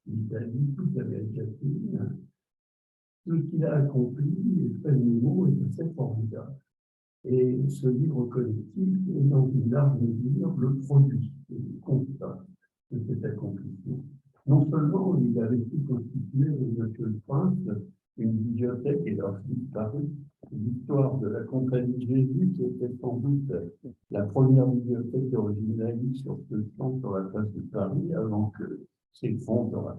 l'Italie, toute l'Amérique latine. Tout ce qu'il a accompli, fait de mots, est assez formidable. Et ce livre collectif est dans une large mesure le produit, le constat de cet accomplissement. Non seulement il avait pu constituer, Monsieur le Prince, une bibliothèque, et leur disparu, l'histoire de la Compagnie de Jésus, qui était sans doute la première bibliothèque originale sur ce champ sur la place de Paris, avant que ses fonds sur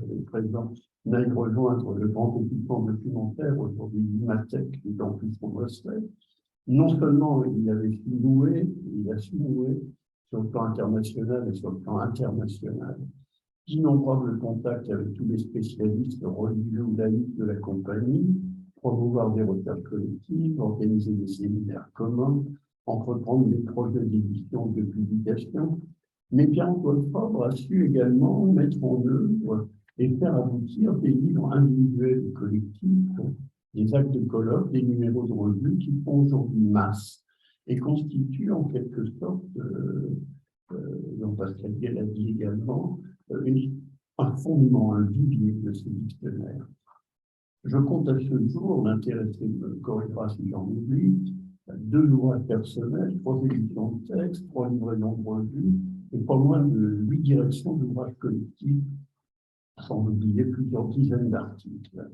les présents n'aillent rejoindre le grand équipement documentaire, aujourd'hui l'IMATEC, qui est en plus son recette. Non seulement il avait su nouer, il a su nouer sur le plan international et sur le plan international d'innombrables contacts avec tous les spécialistes religieux ou laïcs de la compagnie, promouvoir des recherches collectives, organiser des séminaires communs, entreprendre des projets d'édition, de publication. Mais Pierre-Antoine Fabre a su également mettre en œuvre et faire aboutir des livres individuels et collectifs, des actes de colloque, des numéros de revue qui font aujourd'hui masse et constituent en quelque sorte, Jean-Pascal Guay l'a dit également, un fondement, un vivier de ce dictionnaire. Je compte à ce jour, l'intéressé me corrigera si j'en oublie, 2 ouvrages personnels, 3 éditions de textes, 3 livraisons de revues, et pas moins de 8 directions d'ouvrages collectifs, sans oublier plusieurs dizaines d'articles.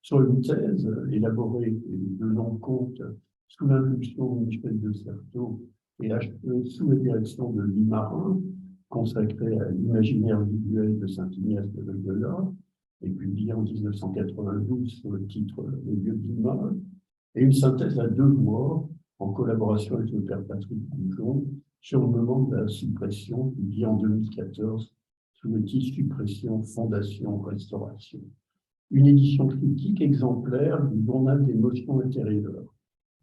Sur une thèse élaborée et de long compte sous l'impulsion de Michel de Certeau et achevée sous la direction de Louis Marin, consacrée à l'imaginaire visuel de Saint-Ignace de Loyola, et publiée en 1992 sous le titre Le lieu d'Immol, et une synthèse à 2 voix en collaboration avec le père Patrick Goujon sur le moment de la suppression, publiée en 2014 sous le titre Suppression, Fondation, Restauration. Une édition critique exemplaire du journal d'émotions intérieures,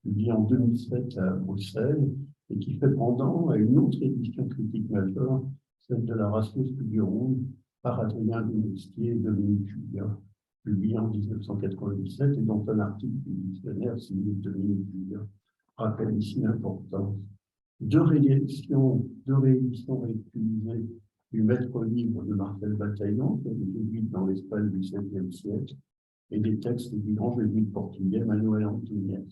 publiée en 2007 à Bruxelles, et qui fait pendant à une autre édition critique majeure, celle de la Ratio Studiorum, par Adrien Dumesquier et Dominique Julien, publiée en 1997, et dont un article du dictionnaire signé Dominique Julien rappelle ici l'importance. 2 rééditions réutilisées du maître livre de Marcel Bataillon, sur les jésuites dans l'Espagne du XVIe siècle, et des textes du grand jésuite portugais Manuel Antunes.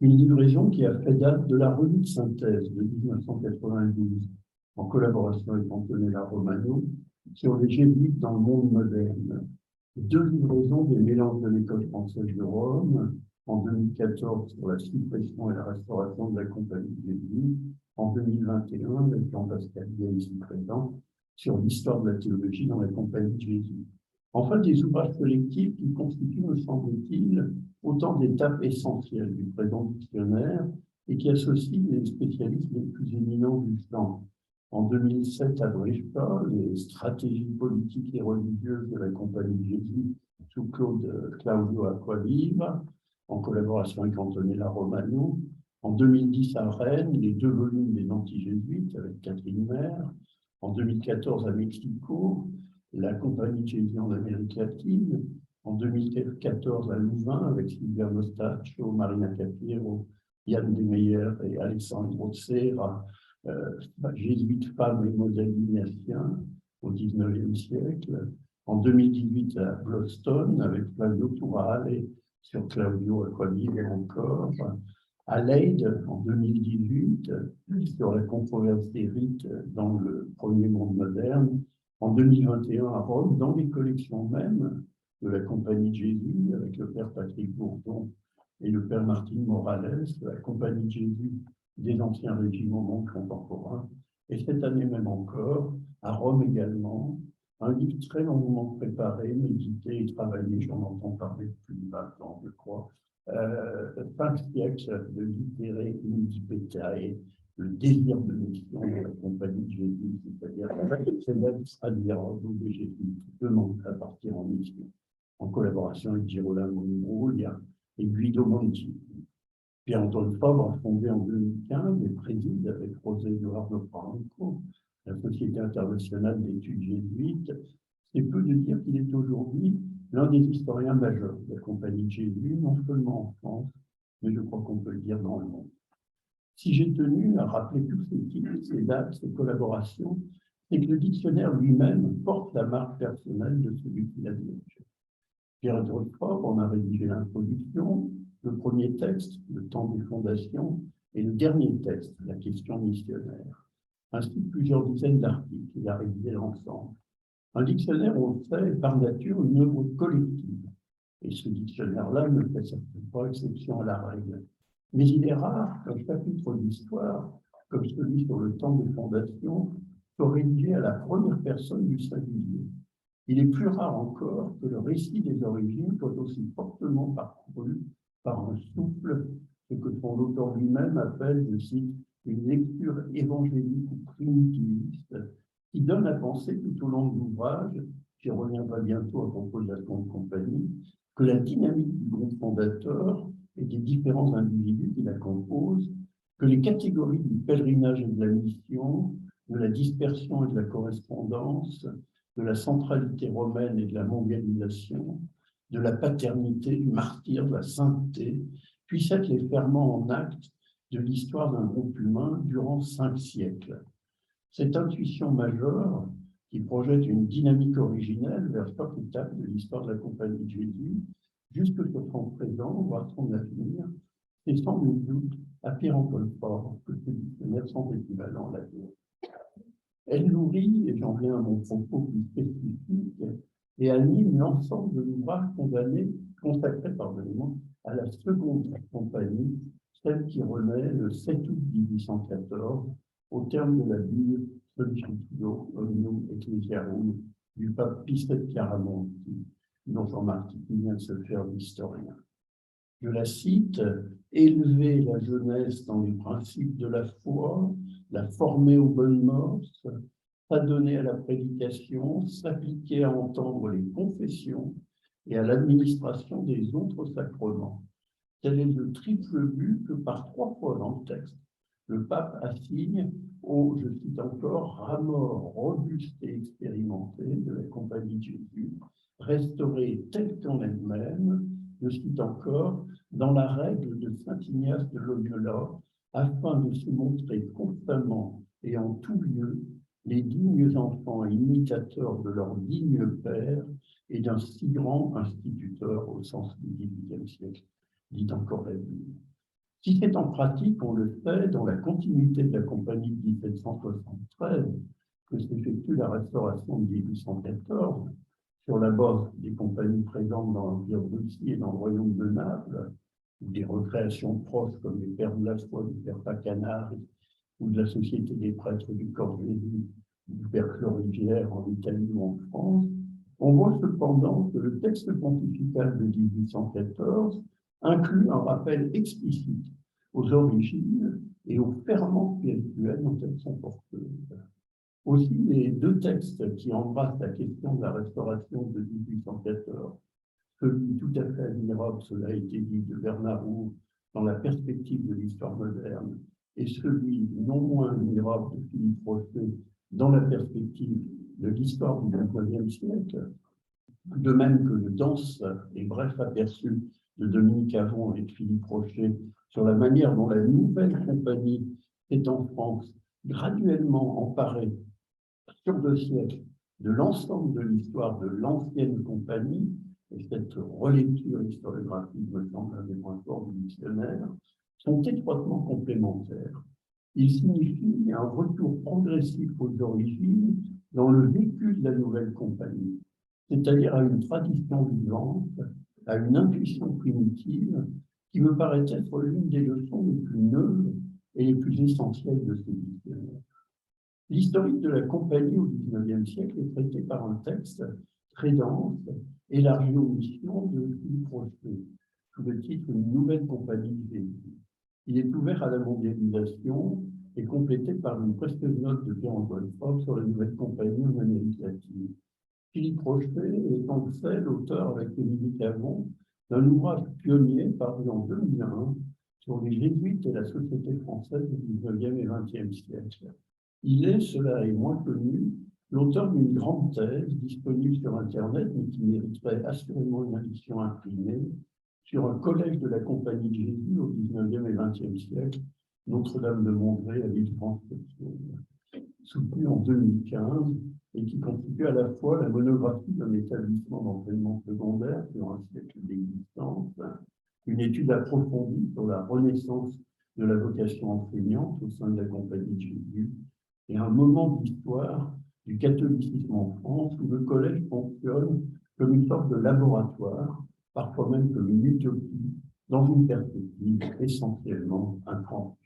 Une livraison qui a fait date de la revue de synthèse de 1992, en collaboration avec Antonella Romano, sur les jésuites dans le monde moderne. 2 livraisons des mélanges de l'école française de Rome, en 2014 sur la suppression et la restauration de la Compagnie de Jésus, en 2021 avec Jean-Pascal Guay ici présent, sur l'histoire de la théologie dans la Compagnie de Jésus. Enfin, des ouvrages collectifs qui constituent, me semble-t-il, autant d'étapes essentielles du présent dictionnaire et qui associent les spécialistes les plus éminents du genre. En 2007, à Brescia, les stratégies politiques et religieuses de la Compagnie de Jésus sous Claudio Acquaviva, en collaboration avec Antonella Romano. En 2010, à Rennes, les 2 volumes des anti-jésuites avec Catherine Maire. En 2014, à Mexico, la Compagnie de Jésus en Amérique latine. En 2014, à Louvain, avec Silvia Mostaccio, Marina Capiero, Yann Demeyer et Alessandro Serra, jésuites femmes et modèles ignatiens au XIXe siècle. En 2018, à Boston, avec Flavio Turale sur Claudio Acquaviva et encore. À Leyde, en 2018, sur la controverse des rites dans le premier monde moderne. En 2021, à Rome, dans les collections mêmes de la Compagnie de Jésus, avec le père Patrick Bourdon et le père Martin Morales, la Compagnie de Jésus des anciens régimes au monde contemporain. Et cette année même encore, à Rome également, un livre très longuement préparé, médité et travaillé, j'en entends parler depuis 20 ans, je crois, 5 siècles de littéraire Indipetae, le désir de mission de la Compagnie de Jésus, c'est-à-dire c'est même traduire en de Jésus qui demande à partir en mission, en collaboration avec Girolamo Imbruglia et Guido Monti. Pierre-Antoine Fabre a fondé en 2015 et préside avec José Eduardo Franco la Société internationale d'études jésuites. C'est peu de dire qu'il est aujourd'hui l'un des historiens majeurs de la Compagnie de Jésus, non seulement en France, mais je crois qu'on peut le dire dans le monde. Si j'ai tenu à rappeler tous ces titres, ces dates, ces collaborations, c'est que le dictionnaire lui-même porte la marque personnelle de celui qui l'a dirigé. Pierre Drozdov en a rédigé l'introduction, le premier texte, le temps des fondations, et le dernier texte, la question missionnaire, ainsi que plusieurs dizaines d'articles qu'il a rédigés l'ensemble. Un dictionnaire, on le sait, est par nature une œuvre collective. Et ce dictionnaire-là ne fait certainement pas exception à la règle. Mais il est rare qu'un chapitre d'histoire, comme celui sur le temps des fondations, soit rédigé à la première personne du singulier. Il est plus rare encore que le récit des origines soit aussi fortement parcouru par un souffle, ce que son auteur lui-même appelle, je cite, une lecture évangélique ou primitiviste, qui donne à penser tout au long de l'ouvrage, j'y reviendrai bientôt à propos de la Seconde Compagnie, que la dynamique du groupe fondateur et des différents individus qui la composent, que les catégories du pèlerinage et de la mission, de la dispersion et de la correspondance, de la centralité romaine et de la mondialisation, de la paternité, du martyre, de la sainteté, puissent être les ferments en acte de l'histoire d'un groupe humain durant 5 siècles. Cette intuition majeure, qui projette une dynamique originelle vers chaque étape de l'histoire de la Compagnie de Jésus, jusque sur son présent, voire son avenir, et sans nul doute à pire encore fort que ce dictionnaire sans équivalent l'a dit. Elle nourrit, et j'en viens à mon propos plus spécifique, et anime l'ensemble de l'ouvrage consacré à la Seconde Compagnie, celle qui renaît le 7 août 1814, au terme de la bulle Sollicitudo Omnium Ecclesiarum du pape Pie VII Chiaramonti, dont Jean-Marc vient de se faire l'historien. Je la cite, « Élever la jeunesse dans les principes de la foi, la former aux bonnes mœurs, s'adonner à la prédication, s'appliquer à entendre les confessions et à l'administration des autres sacrements. » Tel est le triple but que par 3 fois dans le texte, le pape assigne au, je cite encore, ramor robuste et expérimenté de la Compagnie de Jésus, restaurée telle qu'en elle-même, je cite encore, dans la règle de saint Ignace de Loyola, afin de se montrer constamment et en tout lieu les dignes enfants et imitateurs de leur digne père et d'un si grand instituteur au sens du XVIIIe siècle, dit encore la Bible. Si c'est en pratique, on le fait, dans la continuité de la Compagnie de 1773, que s'effectue la restauration de 1814, sur la base des compagnies présentes dans l'Empire de Russie et dans le Royaume de Naples, ou des recréations proches comme les Pères de la Foi du Père Pacanari, ou de la Société des prêtres du Corps Jésus, du Père Florigière en Italie ou en France, on voit cependant que le texte pontifical de 1814 inclut un rappel explicite aux origines et aux ferments spirituels dont elles sont porteuses. Aussi, les 2 textes qui embrassent la question de la restauration de 1814, celui tout à fait admirable, cela a été dit, de Bernard Roux dans la perspective de l'histoire moderne, et celui non moins admirable de Philippe Rocher dans la perspective de l'histoire du XXe siècle, de même que le dense et bref aperçu de Dominique Avon et de Philippe Rocher sur la manière dont la nouvelle compagnie est en France graduellement emparée sur 2 siècles de l'ensemble de l'histoire de l'ancienne compagnie, et cette relecture historiographique me semble un des points forts du dictionnaire, sont étroitement complémentaires. Ils signifient un retour progressif aux origines dans le vécu de la nouvelle compagnie, c'est-à-dire à une tradition vivante, à une intuition primitive qui me paraît être l'une des leçons les plus neuves et les plus essentielles de ce dictionnaire. L'historique de la compagnie au XIXe siècle est traité par un texte très dense, élargi aux missions de Philippe Rocher, sous le titre « Une nouvelle compagnie de Jésus ». Il est ouvert à la mondialisation et complété par une précieuse note de Pierre-Antoine Faure sur la nouvelle compagnie en Amérique latine. Philippe Rocher est en fait l'auteur, avec Dominique Avon, d'un ouvrage pionnier paru en 2001 sur les jésuites et la société française du XIXe et XXe siècle. Il est, cela est moins connu, l'auteur d'une grande thèse disponible sur Internet, mais qui mériterait assurément une édition imprimée, sur un collège de la Compagnie de Jésus au XIXe et XXe siècle, Notre-Dame de Montreuil à l'Île-France. soutenu en 2015 et qui constitue à la fois la monographie d'un établissement d'enseignement secondaire sur un siècle d'existence, une étude approfondie sur la renaissance de la vocation enseignante au sein de la Compagnie de Jésus et un moment d'histoire du catholicisme en France où le collège fonctionne comme une sorte de laboratoire, parfois même comme une utopie, dans une perspective essentiellement intrante.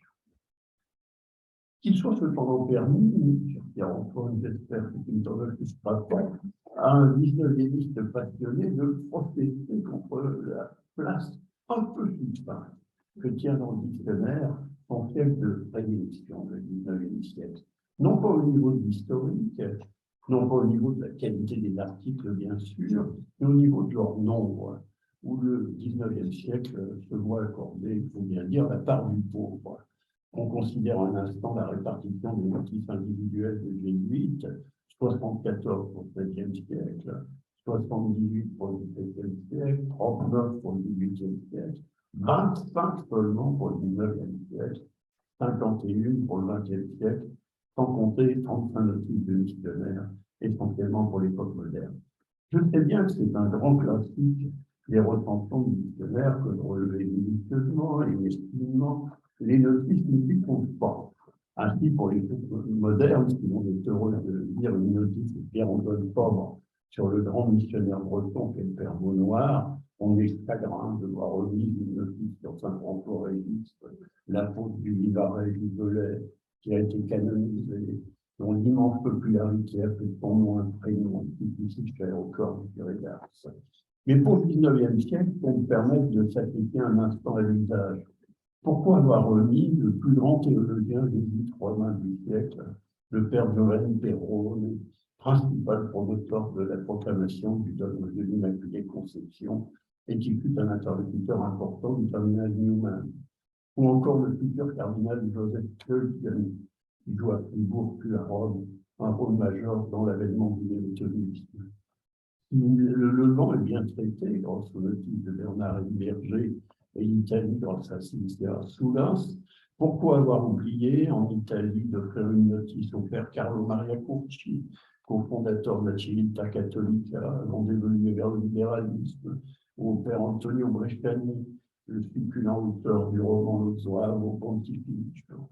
Qu'il soit cependant permis, cher Pierre-Antoine, j'espère que tu ne t'en occuperas pas, à un 19e passionné de protester contre la place un peu suspecte que tient dans le dictionnaire son siècle de prédilection, le 19e siècle. Non pas au niveau de l'historique, non pas au niveau de la qualité des articles, bien sûr, mais au niveau de leur nombre, où le 19e siècle se voit accorder, il faut bien dire, la part du pauvre. On considère un instant la répartition des notices individuelles des jésuites, 74 pour le 7e siècle, 78 pour le 17e siècle, 39 pour le 18e siècle, 25 seulement pour le 19e siècle, 51 pour le 20e siècle, sans compter 35 notices de missionnaires, essentiellement pour l'époque moderne. Je sais bien que c'est un grand classique, les recensions de missionnaires que je relevais minutieusement et mesquinement. Les notices ne s'y trouvent pas. Ainsi, pour les modernes, si l'on est heureux de lire une notice de Pierre-Antoine Fabre sur le grand missionnaire breton qu'est le Père Beaunoir, on est chagrin de voir remise une notice sur Saint-François Régis, l'apôtre du Vivarais du Belay, qui a été canonisé, dont l'immense popularité a fait son nom un prénom difficile cher au corps du Régas. Mais pour le 19e siècle, pour me permettre de s'appliquer un instant à l'usage, pourquoi avoir remis le plus grand théologien jésuite romain du siècle, le père Giovanni Perrone, principal promoteur de la proclamation du dogme de l'Immaculée Conception, et qui fut un interlocuteur important du cardinal Newman, ou encore le futur cardinal Joseph Kölgen, qui joue à Fribourg puis à Rome un rôle majeur dans l'avènement du néotonisme. Le Levant est bien traité grâce au notice de Bernard Berger et l'Italie grâce à Cilicia Soulas. Pourquoi avoir oublié en Italie de faire une notice au père Carlo Maria Curci, cofondateur de la Civiltà Cattolica, avant d'évoluer vers le libéralisme, ou au père Antonio Bresciani, le succulent auteur du roman Le Zouave au Pontificio.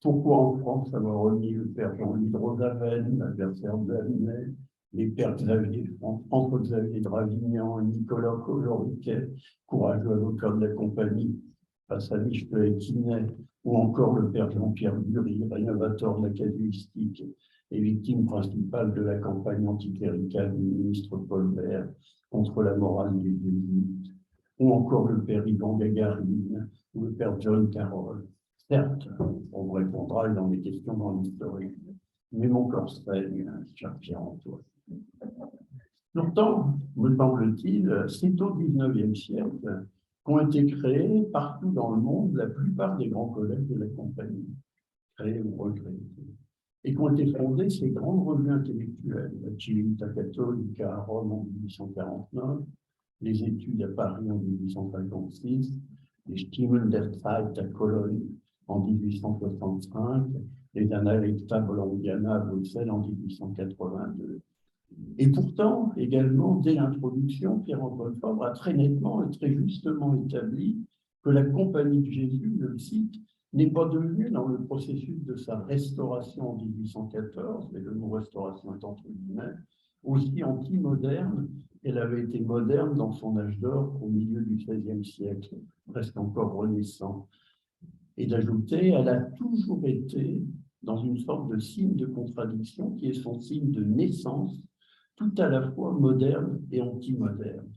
Pourquoi en France avoir remis le père Jean-Louis de Rosavenne, l'adversaire de Lavigny, les pères François-Xavier de Ravignan et Nicolas Coloriquet, courageux avocat de la compagnie, face à Michelet et Quinet, ou encore le père Jean-Pierre Bury, rénovateur de la casuistique et victime principale de la campagne anticléricale du ministre Paul Bert contre la morale des jésuites, ou encore le père Yvan Gagarine, ou le père John Carroll. Certes, on me répondra dans les questions dans l'historique, mais mon corps saigne, cher Pierre-Antoine. Pourtant, me semble-t-il, c'est au XIXe siècle qu'ont été créés partout dans le monde la plupart des grands collèges de la compagnie, créés ou recréés, et qu'ont été fondées ces grandes revues intellectuelles, la Civiltà Cattolica à Rome en 1849, les études à Paris en 1856, les Stimmen der Zeit à Cologne en 1865, les Analecta Bollandiana à Bruxelles en 1882. Et pourtant, également, dès l'introduction, Pierre-Antoine Fabre a très nettement et très justement établi que la Compagnie de Jésus, je le cite, n'est pas devenue, dans le processus de sa restauration en 1814, et le mot restauration est entre guillemets, aussi anti-moderne qu'elle avait été moderne dans son âge d'or au milieu du XVIe siècle, presque encore renaissant. Et d'ajouter, elle a toujours été dans une sorte de signe de contradiction qui est son signe de naissance, tout à la fois moderne et anti-moderne.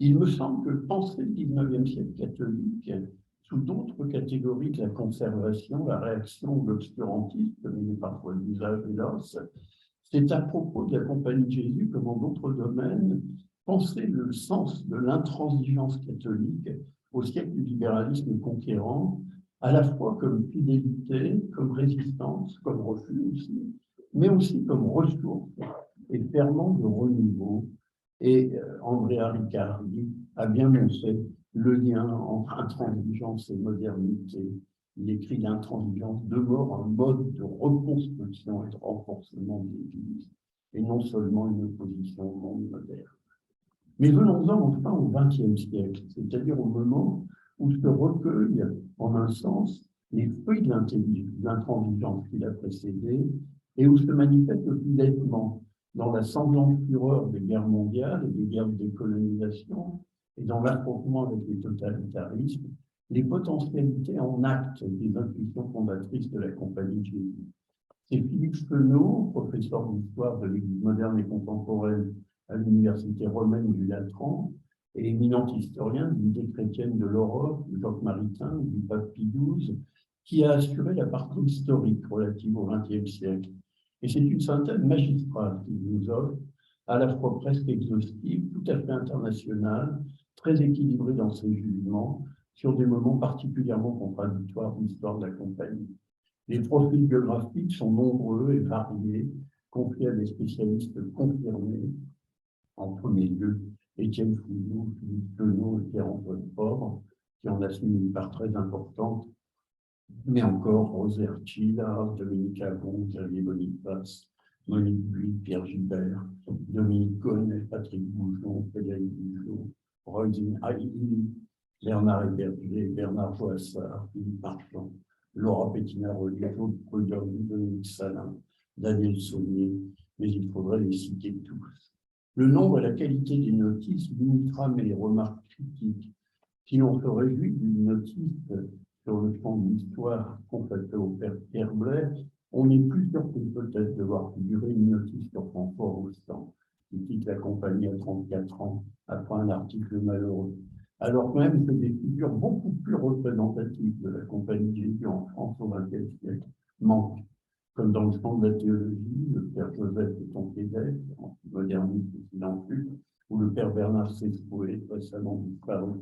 Il me semble que penser le XIXe siècle catholique, sous d'autres catégories que la conservation, la réaction ou l'obscurantisme, comme il est parfois l'usage hélas, c'est à propos de la Compagnie de Jésus, comme en d'autres domaines, penser le sens de l'intransigeance catholique au siècle du libéralisme conquérant, à la fois comme fidélité, comme résistance, comme refus aussi, mais aussi comme ressource et ferment de renouveau. Et Andrea Riccardi a bien montré le lien entre intransigeance et modernité Il écrit l'intransigeance demeure un mode de reconstruction et de renforcement de l'Église, et non seulement une opposition au monde moderne. Mais venons-en enfin au XXe siècle, c'est-à-dire au moment où se recueillent, en un sens, les fruits de l'intransigeance qui l'a précédé, et où se manifeste le plus nettement dans la sanglante fureur des guerres mondiales et des guerres de décolonisation, et dans l'affrontement avec les totalitarismes, les potentialités en acte des intuitions fondatrices de la Compagnie de Jésus. C'est Philippe Chenot, professeur d'histoire de l'Église moderne et contemporaine à l'Université romaine du Latran et éminent historien de l'idée chrétienne de l'Europe, Jacques Maritain, du pape Pie XII, qui a assuré la partie historique relative au XXe siècle. Et c'est une synthèse magistrale qu'il nous offre, à la fois presque exhaustive, tout à fait internationale, très équilibrée dans ses jugements, sur des moments particulièrement contradictoires de l'histoire de la Compagnie. Les profils biographiques sont nombreux et variés, confiés à des spécialistes confirmés, en premier lieu Étienne Fouillou, Philippe Chenot et Pierre-Antoine Faure, qui en assument une part très importante, mais encore Rosé Archila, Dominique Agon, Xavier Boniface, Monique Buis, Pierre Gilbert, Dominique Cohen, Patrick Boujon, Frédéric Boujon, Royzine Haïli, Bernard Héberger, Bernard Joassard, Philippe Marchand, Laura Pettina-Relier, Claude Prudhomme, Dominique Salin, Daniel Saunier, mais il faudrait les citer tous. Le nombre et la qualité des notices limitera mes remarques critiques. Si l'on se réjouit d'une notice sur le champ de l'histoire consacrée au père Pierre Blair, on n'est plus surpris peut-être de voir figurer une notice sur François Rostand, qui quitte la Compagnie à 34 ans après un article malheureux. Alors même que des figures beaucoup plus représentatives de la Compagnie de Jésus en France au XXe siècle manquent, comme dans le champ de la théologie, le père Joseph de Tonquédec, moderniste silencieux, ou le père Bernard Sescoué, récemment disparu,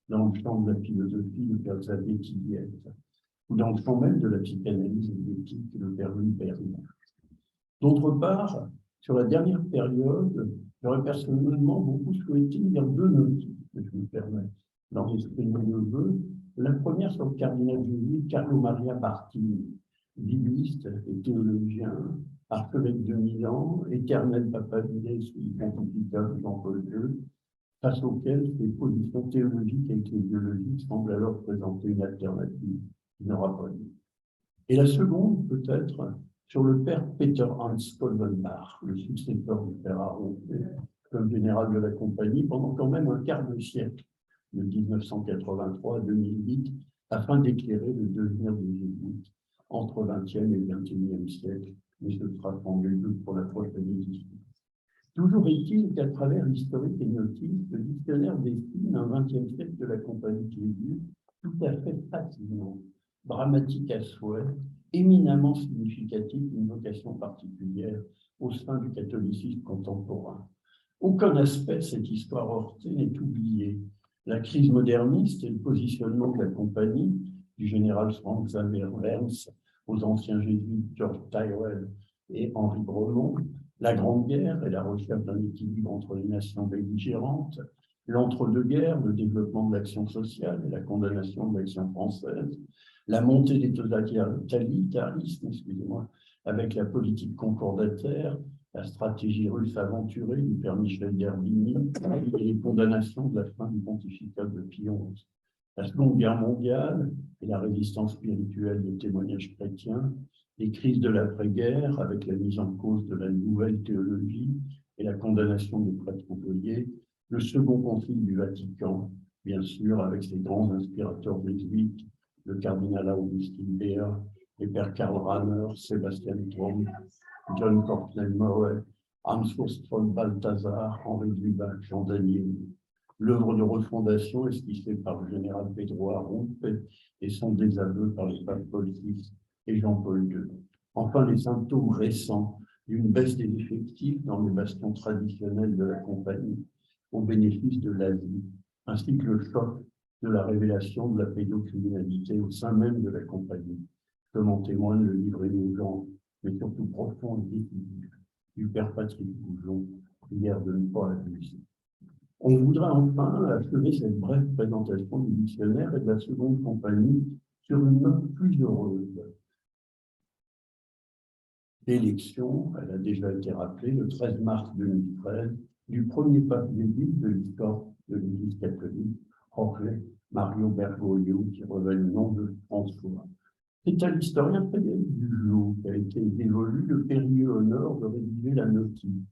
dans le champ de la philosophie, le père Xavier Tilliette, ou dans le champ même de la psychanalyse et de l'éthique, le père Louis Bernard. D'autre part, sur la dernière période, j'aurais personnellement beaucoup souhaité lire deux notices, que je me permets d'enregistrer mes neveux. La première sur le cardinal jésuite Carlo Maria Bartini, bibliste et théologien, archevêque de Milan, éternel papavides sous le pontificat de Jean-Paul II, face auquel ses positions théologiques et ecclésiologiques semblent alors présenter une alternative qui n'aura pas lieu. Et la seconde, peut-être, sur le père Peter Hans Kolbenbach, le successeur du père Aron, comme général de la Compagnie, pendant quand même un quart de siècle, de 1983 à 2008, afin d'éclairer le devenir des Jésuites entre 20e et 21e siècle, mais ce sera sans doute pour la prochaine édition. Toujours est-il qu'à travers l'historique et notice, le dictionnaire dessine un 20e siècle de la Compagnie de Jésus tout à fait fascinant, dramatique à souhait, éminemment significatif d'une vocation particulière au sein du catholicisme contemporain. Aucun aspect de cette histoire heurtée n'est oublié. La crise moderniste et le positionnement de la Compagnie, du général Frank Xaver Werns aux anciens jésuites George Tyrrell et Henri Bremont, la Grande Guerre et la recherche d'un équilibre entre les nations belligérantes, l'entre-deux-guerres, le développement de l'action sociale et la condamnation de l'action française, la montée des totalitarismes, avec la politique concordataire, la stratégie russe aventurée du père Michel d'Herbigny et les condamnations de la fin du pontificat de Pie XI. La Seconde Guerre mondiale et la résistance spirituelle des témoignages chrétiens, les crises de l'après-guerre avec la mise en cause de la nouvelle théologie et la condamnation des prêtres ouvriers, le Second Concile du Vatican, bien sûr, avec ses grands inspirateurs jésuites, le cardinal Augustin Béat, les pères Karl Rahner, Sébastien Tromp, John Cornell Murray, Hans-Urs von Balthasar, Henri Dubach, Jean Daniel. L'œuvre de refondation esquissée par le général Pedro Arrupe et son désaveu par les papes Paul VI et Jean-Paul II. Enfin, les symptômes récents d'une baisse des effectifs dans les bastions traditionnels de la Compagnie au bénéfice de l'Asie, ainsi que le choc de la révélation de la pédocriminalité au sein même de la Compagnie, comme en témoigne le livre émouvant, mais surtout profond et décisif, du père Patrick Boujon, prière de ne pas abuser. On voudrait enfin achever cette brève présentation du dictionnaire et de la Seconde Compagnie sur une note plus heureuse. L'élection, elle a déjà été rappelée, le 13 mars 2013, du premier pape jésuite de l'histoire de l'Église catholique, Jorge Mario Bergoglio, qui revêt le nom de François. C'est à l'historien Frédéric Dujot qui a été dévolu le périlleux honneur de rédiger la notice.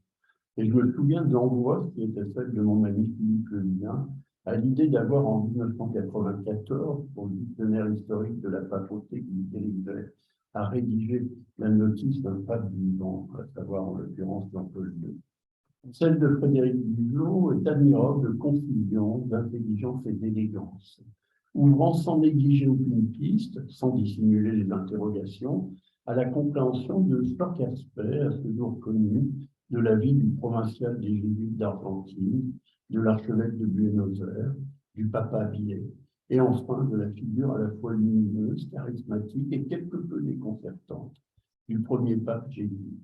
Et je me souviens de l'angoisse qui était celle de mon ami Philippe Levien à l'idée d'avoir en 1994, pour le dictionnaire historique de la papauté qu'il dirigeait, à rédiger la notice d'un pape vivant, à savoir en l'occurrence Jean-Paul II. Celle de Frédéric Dujot est admirable de confusion, d'intelligence et d'élégance, ouvrant sans négliger aucune piste, sans dissimuler les interrogations, à la compréhension de chaque aspect, à ce jour connu, de la vie du provincial des Jésuites d'Argentine, de l'archevêque de Buenos Aires, du papa Biais, et enfin de la figure à la fois lumineuse, charismatique et quelque peu déconcertante du premier pape jésuite.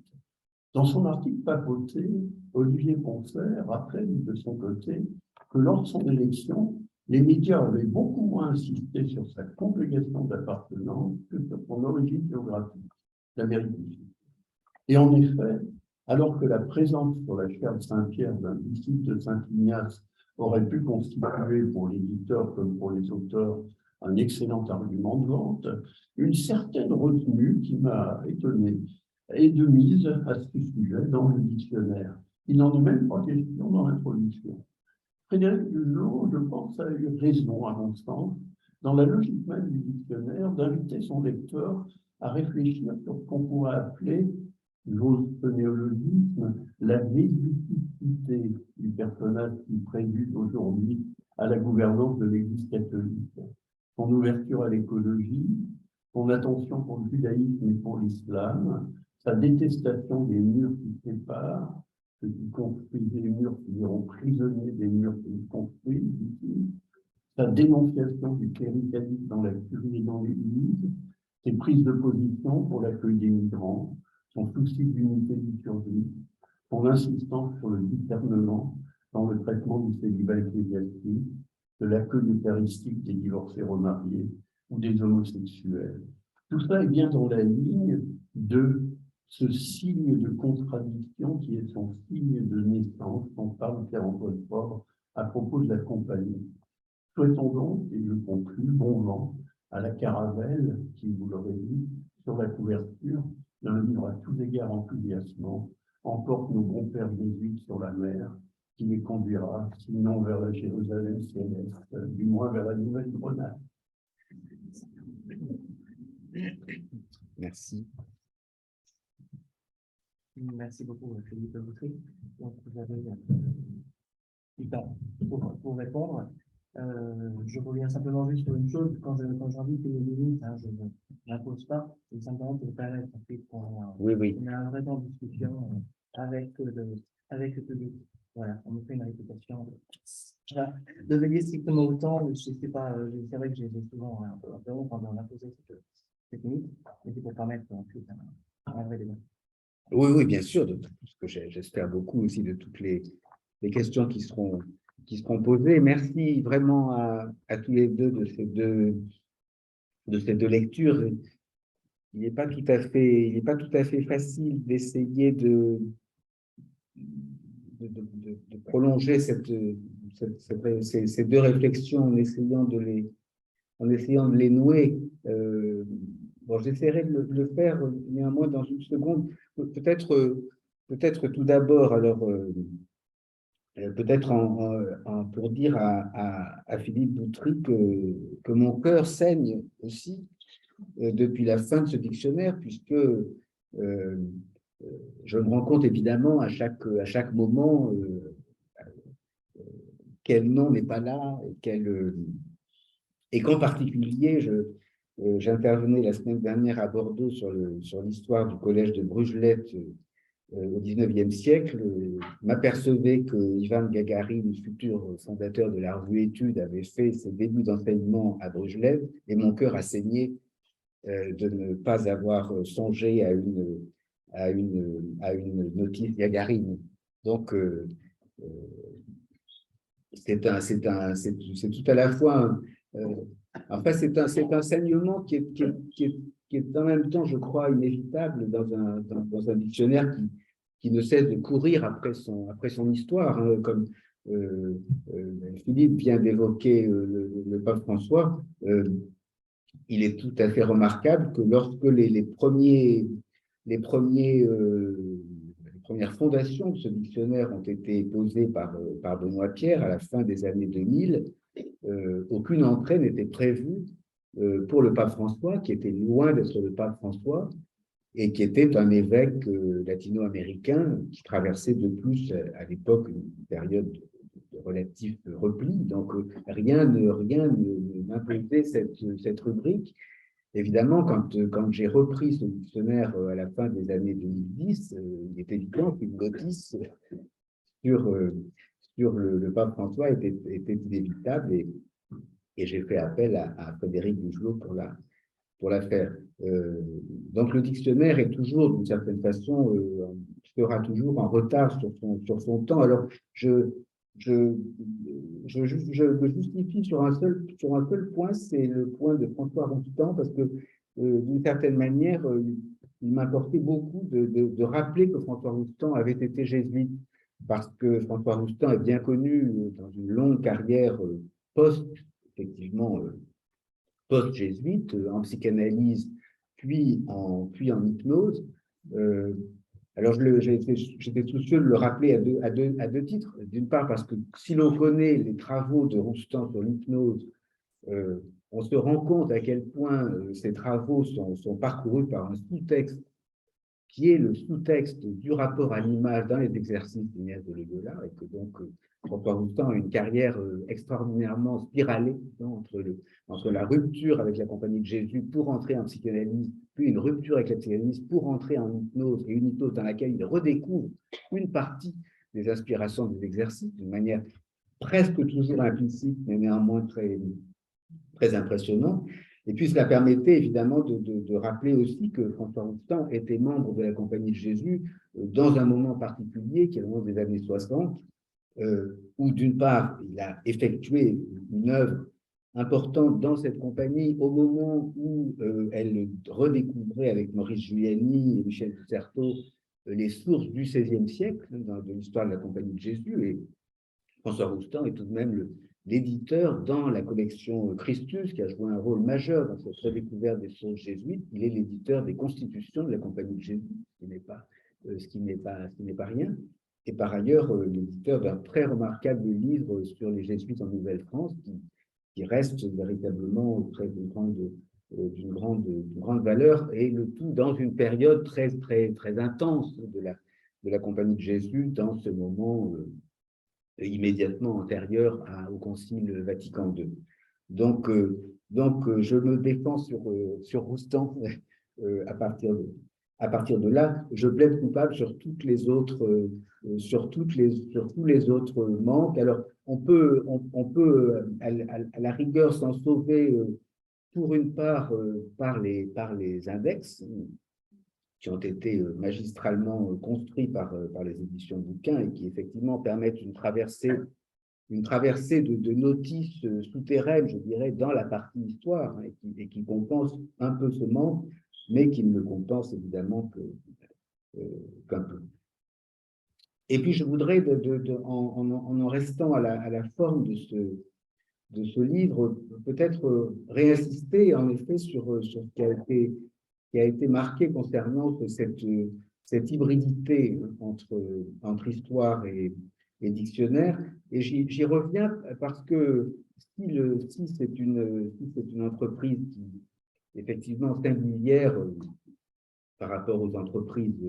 Dans son article Papauté, Olivier Poncer rappelle de son côté que lors de son élection, les médias avaient beaucoup moins insisté sur sa congrégation d'appartenance que sur son origine géographique, l'Amérique du Sud. Et en effet, alors que la présence sur la chaire de Saint-Pierre d'un disciple de Saint-Ignace aurait pu constituer pour l'éditeur comme pour les auteurs un excellent argument de vente, une certaine retenue qui m'a étonné est de mise à ce sujet dans le dictionnaire. Il n'en est même pas question dans l'introduction. Frédéric Dujot, je pense, a eu raison, à mon sens, dans la logique même du dictionnaire, d'inviter son lecteur à réfléchir sur ce qu'on pourrait appeler, j'ose ce néologisme, la vétusticité du personnage qui prélude aujourd'hui à la gouvernance de l'Église catholique. Son ouverture à l'écologie, son attention pour le judaïsme et pour l'islam, sa détestation des murs qui séparent, ceux qui construisent des murs qui seront prisonniers des murs qu'ils construisent, sa dénonciation du cléricalisme dans la curie et dans l'Église, ses prises de position pour l'accueil des migrants, son souci d'unité liturgique, son insistance sur le discernement dans le traitement du célibat ecclésiastique, de l'accueil eucharistique des divorcés remariés ou des homosexuels. Tout cela est bien dans la ligne de ce signe de contradiction qui est son signe de naissance, dont parle Pierre-Antoine Faure à propos de la compagnie. Souhaitons donc, et je conclus, bon vent à la caravelle, qui, vous l'aurez dit, sur la couverture d'un livre à tous égards enthousiasmant, emporte nos bons pères jésuites sur la mer, qui les conduira, sinon vers la Jérusalem céleste, du moins vers la Nouvelle-Grenade. Merci. Merci beaucoup, Philippe Vautry. Donc, vous avez pour répondre. Je reviens simplement juste sur une chose. Quand j'invite les limites, je n'impose pas, c'est simplement pour permettre qu'on ait un vrai temps de discussion avec le public. Voilà, on me fait une réputation de veiller strictement au temps. C'est vrai que j'ai souvent un peu honte quand on a posé cette limite, mais c'est pour permettre ensuite un vrai débat. Oui, bien sûr, parce que j'espère beaucoup aussi de toutes les questions qui seront posées. Merci vraiment à tous les deux de ces deux lectures. Il n'est pas tout à fait facile d'essayer de prolonger ces deux réflexions en essayant de les nouer. Bon, j'essaierai de le faire néanmoins dans une seconde. Peut-être tout d'abord, alors peut-être pour dire à Philippe Vautry que mon cœur saigne aussi depuis la fin de ce dictionnaire, puisque je me rends compte évidemment à chaque moment quel nom n'est pas là et qu'en particulier j'intervenais la semaine dernière à Bordeaux sur l'histoire du collège de Brugelette au XIXe siècle, m'apercevais que Ivan Gagarin, futur fondateur de la revue Études, avait fait ses débuts d'enseignement à Brugelette, et mon cœur a saigné de ne pas avoir songé à une notice Gagarine. Donc, c'est tout à la fois Enfin, c'est un saignement qui est en même temps, je crois, inévitable dans un dictionnaire qui ne cesse de courir après son histoire, hein, comme euh, Philippe vient d'évoquer le pape François. Il est tout à fait remarquable que lorsque les premières fondations de ce dictionnaire ont été posées par Benoît Pierre à la fin des années 2000, aucune entrée n'était prévue pour le pape François, qui était loin d'être le pape François, et qui était un évêque latino-américain qui traversait de plus à l'époque une période de relatif repli. Donc, rien n'imposait cette rubrique. Évidemment, quand j'ai repris ce dictionnaire à la fin des années 2010, il est évident qu'une notice sur le pape François était inévitable et j'ai fait appel à Frédéric Bougelot pour la faire. Donc, le dictionnaire est toujours, d'une certaine façon, sera toujours en retard sur son temps. Alors, je me justifie sur un seul point, c'est le point de François Roustan, parce que, d'une certaine manière, il m'importait beaucoup de rappeler que François Roustan avait été jésuite, parce que François Roustan est bien connu dans une longue carrière effectivement, post-jésuite, en psychanalyse, puis en hypnose. Alors, j'étais soucieux de le rappeler à deux titres. D'une part, parce que si l'on connaît les travaux de Roustan sur l'hypnose, on se rend compte à quel point ces travaux sont parcourus par un sous-texte qui est le sous-texte du rapport à l'image dans les exercices d'Inès de Loyola, et que donc François Roustan a une carrière extraordinairement spiralée entre la rupture avec la Compagnie de Jésus pour entrer en psychanalyse, puis une rupture avec la psychanalyse pour entrer en hypnose, et une hypnose dans laquelle il redécouvre une partie des inspirations des exercices d'une manière presque toujours implicite, mais néanmoins très impressionnante. Et puis, cela permettait évidemment de rappeler aussi que François Roustan était membre de la Compagnie de Jésus dans un moment particulier, qui est le moment des années 60, où d'une part, il a effectué une œuvre importante dans cette compagnie au moment où elle redécouvrait avec Maurice Giuliani et Michel Ducerceau les sources du XVIe siècle de l'histoire de la Compagnie de Jésus. Et François Roustan est tout de même l'éditeur dans la collection Christus, qui a joué un rôle majeur dans cette redécouverte des sources jésuites. Il est l'éditeur des constitutions de la Compagnie de Jésus, ce qui n'est pas rien. Et par ailleurs, l'éditeur d'un très remarquable livre sur les jésuites en Nouvelle-France, qui reste véritablement d'une grande valeur, et le tout dans une période très intense de la Compagnie de Jésus, dans ce moment immédiatement antérieur au Concile Vatican II. Donc, je me défends sur Roustan à partir de là. Je plaide coupable sur toutes les autres, sur tous les autres manques. Alors, on peut à la rigueur s'en sauver pour une part par les index, qui ont été magistralement construits par les éditions Bouquin et qui effectivement permettent une traversée de notices souterraines, je dirais, dans la partie histoire, hein, et qui compense un peu ce manque, mais qui ne le compense évidemment qu'un peu. Et puis je voudrais, en restant à la forme de ce livre, peut-être réinsister en effet sur ce qui a été marqué concernant cette hybridité entre histoire et dictionnaire. Et j'y reviens parce que si c'est une entreprise qui est effectivement singulière par rapport aux entreprises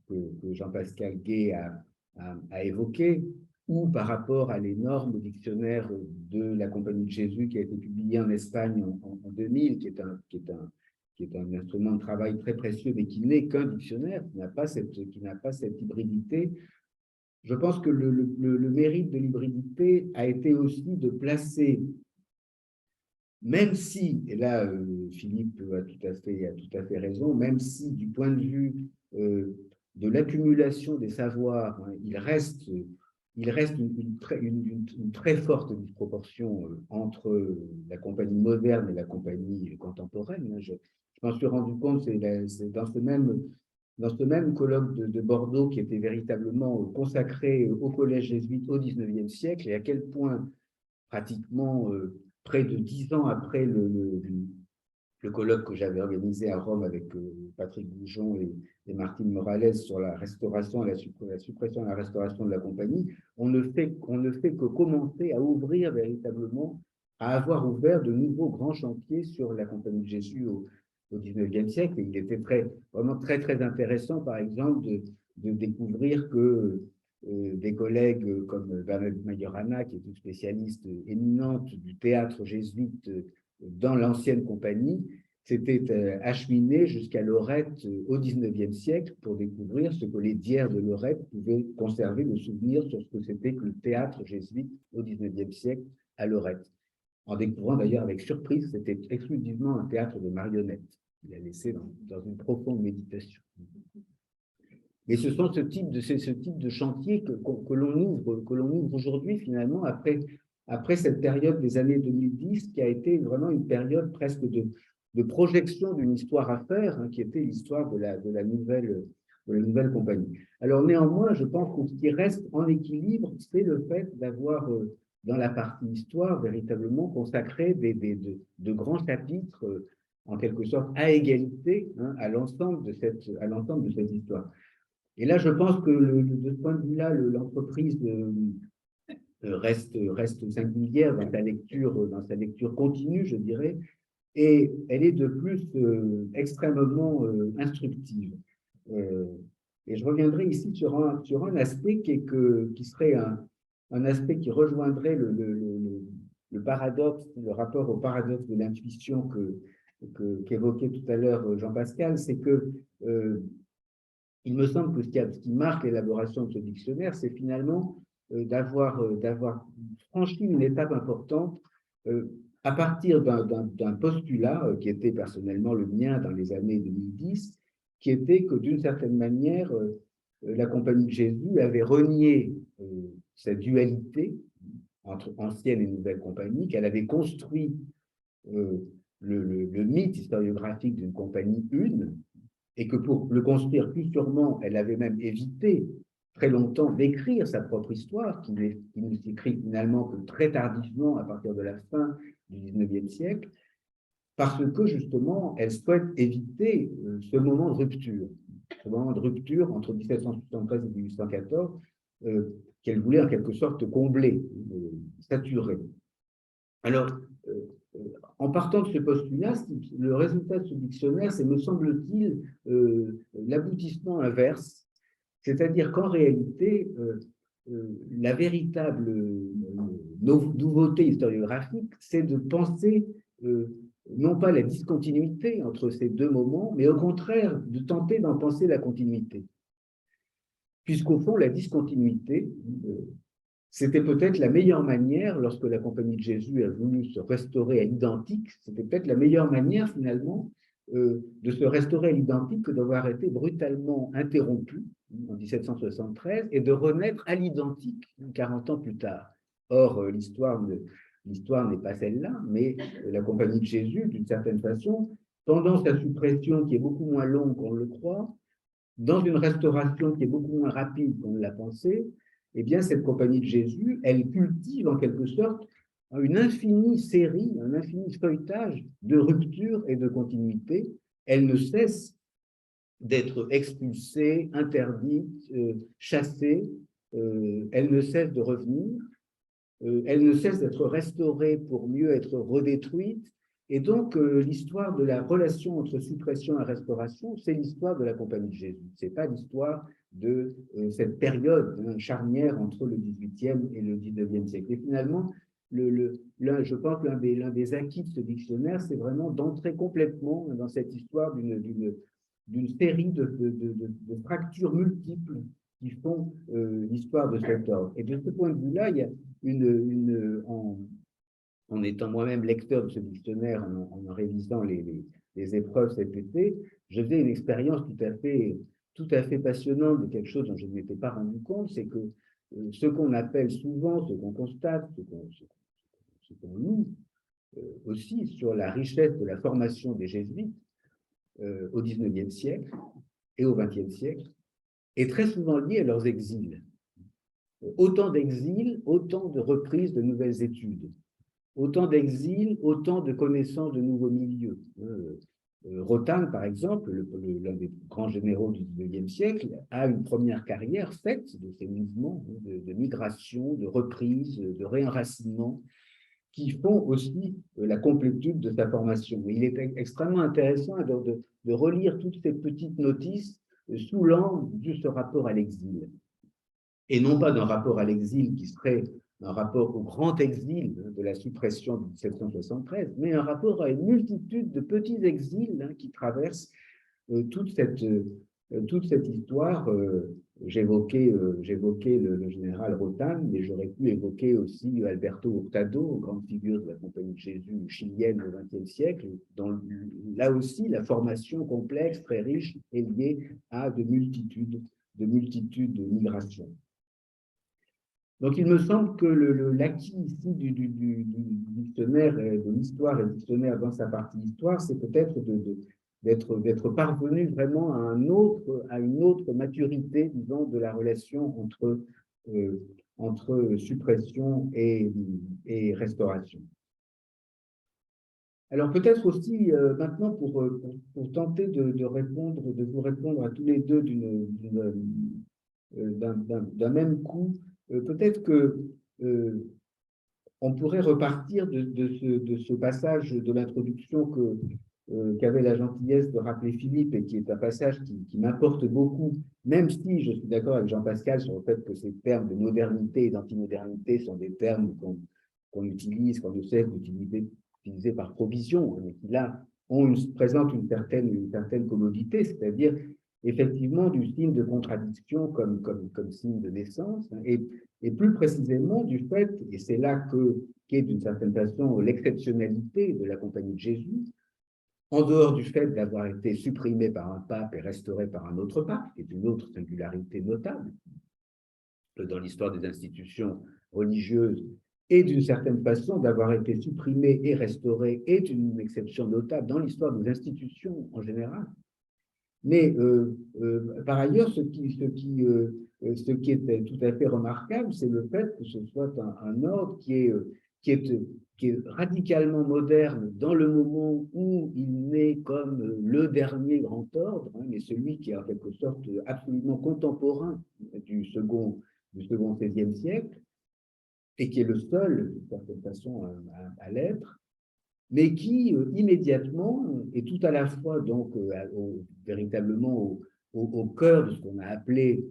que Jean-Pascal Gay a évoquées, ou par rapport à l'énorme dictionnaire de la Compagnie de Jésus qui a été publié en Espagne en 2000, qui est un instrument de travail très précieux, mais qui n'est qu'un dictionnaire, qui n'a pas cette hybridité. Je pense que le mérite de l'hybridité a été aussi de placer, même si, et là Philippe a tout à fait raison, même si du point de vue de l'accumulation des savoirs, hein, il il reste une très forte disproportion entre la compagnie moderne et la compagnie contemporaine. Je m'en suis rendu compte, c'est dans ce même colloque de Bordeaux qui était véritablement consacré au collège jésuite au XIXe siècle, et à quel point, pratiquement près de 10 ans après le colloque que j'avais organisé à Rome avec Patrick Goujon et Martine Morales sur la restauration, la suppression et la restauration de la compagnie, on ne fait que commencer à ouvrir véritablement, à avoir ouvert de nouveaux grands chantiers sur la Compagnie de Jésus au XIXe siècle. Et il était vraiment très, très intéressant, par exemple, de découvrir que des collègues comme Bernadette Majorana, qui est une spécialiste éminente du théâtre jésuite dans l'ancienne compagnie, s'était acheminé jusqu'à Lorette au XIXe siècle pour découvrir ce que les dières de Lorette pouvaient conserver de souvenirs sur ce que c'était que le théâtre jésuite au XIXe siècle à Lorette. En découvrant d'ailleurs avec surprise que c'était exclusivement un théâtre de marionnettes. Il a laissé dans une profonde méditation. Mais ce sont ce type de chantier que l'on ouvre aujourd'hui, finalement, après cette période des années 2010, qui a été vraiment une période presque de projection d'une histoire à faire, qui était l'histoire de la nouvelle compagnie. Alors, néanmoins, je pense que ce qui reste en équilibre, c'est le fait d'avoir, dans la partie histoire, véritablement consacré de grands chapitres, en quelque sorte, à égalité, à l'ensemble de cette histoire. Et là, je pense que de ce point de vue-là, l'entreprise reste singulière dans sa lecture continue, je dirais, et elle est de plus extrêmement instructive. Et je reviendrai ici sur un aspect qui serait un aspect qui rejoindrait le paradoxe, le rapport au paradoxe de l'intuition qu'évoquait tout à l'heure Jean-Pascal, c'est que il me semble que ce qui marque l'élaboration de ce dictionnaire, c'est finalement d'avoir franchi une étape importante à partir d'un postulat qui était personnellement le mien dans les années 2010, qui était que d'une certaine manière, la Compagnie de Jésus avait renié cette dualité entre ancienne et nouvelle compagnie, qu'elle avait construit le mythe historiographique d'une compagnie une, et que pour le construire plus sûrement, elle avait même évité très longtemps d'écrire sa propre histoire, qui ne s'écrit finalement que très tardivement à partir de la fin du XIXe siècle, parce que justement, elle souhaite éviter ce moment de rupture entre 1773 et 1814, qu'elle voulait en quelque sorte combler, saturer. Alors, en partant de ce postulat, le résultat de ce dictionnaire, c'est, me semble-t-il, l'aboutissement inverse, c'est-à-dire qu'en réalité, la véritable nouveauté historiographique, c'est de penser non pas la discontinuité entre ces deux moments, mais au contraire, de tenter d'en penser la continuité. Puisqu'au fond, la discontinuité, c'était peut-être la meilleure manière, lorsque la Compagnie de Jésus a voulu se restaurer à l'identique, c'était peut-être la meilleure manière finalement de se restaurer à l'identique que d'avoir été brutalement interrompu en 1773 et de renaître à l'identique 40 ans plus tard. Or, l'histoire n'est pas celle-là, mais la Compagnie de Jésus, d'une certaine façon, pendant sa suppression qui est beaucoup moins longue qu'on le croit, dans une restauration qui est beaucoup moins rapide qu'on l'a pensé, eh bien, cette Compagnie de Jésus, elle cultive en quelque sorte une infinie série, un infini feuilletage de ruptures et de continuité. Elle ne cesse d'être expulsée, interdite, chassée, elle ne cesse de revenir, elle ne cesse d'être restaurée pour mieux être redétruite. Et donc, l'histoire de la relation entre suppression et restauration, c'est l'histoire de la Compagnie de Jésus. Ce n'est pas l'histoire de cette période charnière entre le XVIIIe et le XIXe siècle. Et finalement, je pense que l'un des acquis de ce dictionnaire, c'est vraiment d'entrer complètement dans cette histoire d'une série de fractures multiples qui font l'histoire de cet ordre. Et de ce point de vue-là, il y a en étant moi-même lecteur de ce dictionnaire, en révisant les épreuves cet été, je faisais une expérience tout à fait passionnante de quelque chose dont je ne m'étais pas rendu compte, c'est que ce qu'on appelle souvent, ce qu'on constate, ce qu'on loue aussi sur la richesse de la formation des jésuites au XIXe siècle et au XXe siècle, est très souvent lié à leurs exils. Autant d'exils, autant de reprises de nouvelles études. Autant d'exils, autant de connaissances de nouveaux milieux. Rotan, par exemple, l'un des grands généraux du XIXe siècle, a une première carrière faite de ces mouvements de migration, de reprise, de réenracinement, qui font aussi la complétude de sa formation. Il est extrêmement intéressant de relire toutes ces petites notices sous l'angle de ce rapport à l'exil. Et non pas d'un rapport à l'exil qui serait un rapport au grand exil de la suppression de 1773, mais un rapport à une multitude de petits exils qui traversent toute cette histoire. J'évoquais le général Rotan, mais j'aurais pu évoquer aussi Alberto Hurtado, grande figure de la Compagnie de Jésus chilienne au XXe siècle, dont là aussi la formation complexe, très riche, est liée à de multitudes de migrations. Donc, il me semble que l'acquis ici du dictionnaire, de l'histoire et du dictionnaire dans sa partie histoire, c'est peut-être d'être parvenu vraiment à une autre maturité, disons, de la relation entre suppression et restauration. Alors, peut-être aussi, maintenant, pour tenter de vous répondre à tous les deux d'un même coup, peut-être que on pourrait repartir de ce passage de l'introduction qu'avait la gentillesse de rappeler Philippe et qui est un passage qui m'importe beaucoup, même si je suis d'accord avec Jean-Pascal sur le fait que ces termes de modernité et d'antimodernité sont des termes qu'on utilise, qu'on ne cesse d'utiliser par provision, mais qui là présentent une certaine commodité, c'est-à-dire effectivement du signe de contradiction comme signe de naissance, et plus précisément du fait, et c'est là qu'est d'une certaine façon l'exceptionnalité de la Compagnie de Jésus, en dehors du fait d'avoir été supprimée par un pape et restaurée par un autre pape, qui est une autre singularité notable dans l'histoire des institutions religieuses, et d'une certaine façon d'avoir été supprimée et restaurée est une exception notable dans l'histoire des institutions en général. Mais par ailleurs, ce qui est tout à fait remarquable, c'est le fait que ce soit un ordre qui est radicalement moderne dans le moment où il naît comme le dernier grand ordre, mais celui qui est en quelque sorte absolument contemporain du second XVIe siècle, et qui est le seul, de certaine façon, à l'être, mais qui immédiatement est tout à la fois donc véritablement au cœur de ce qu'on a appelé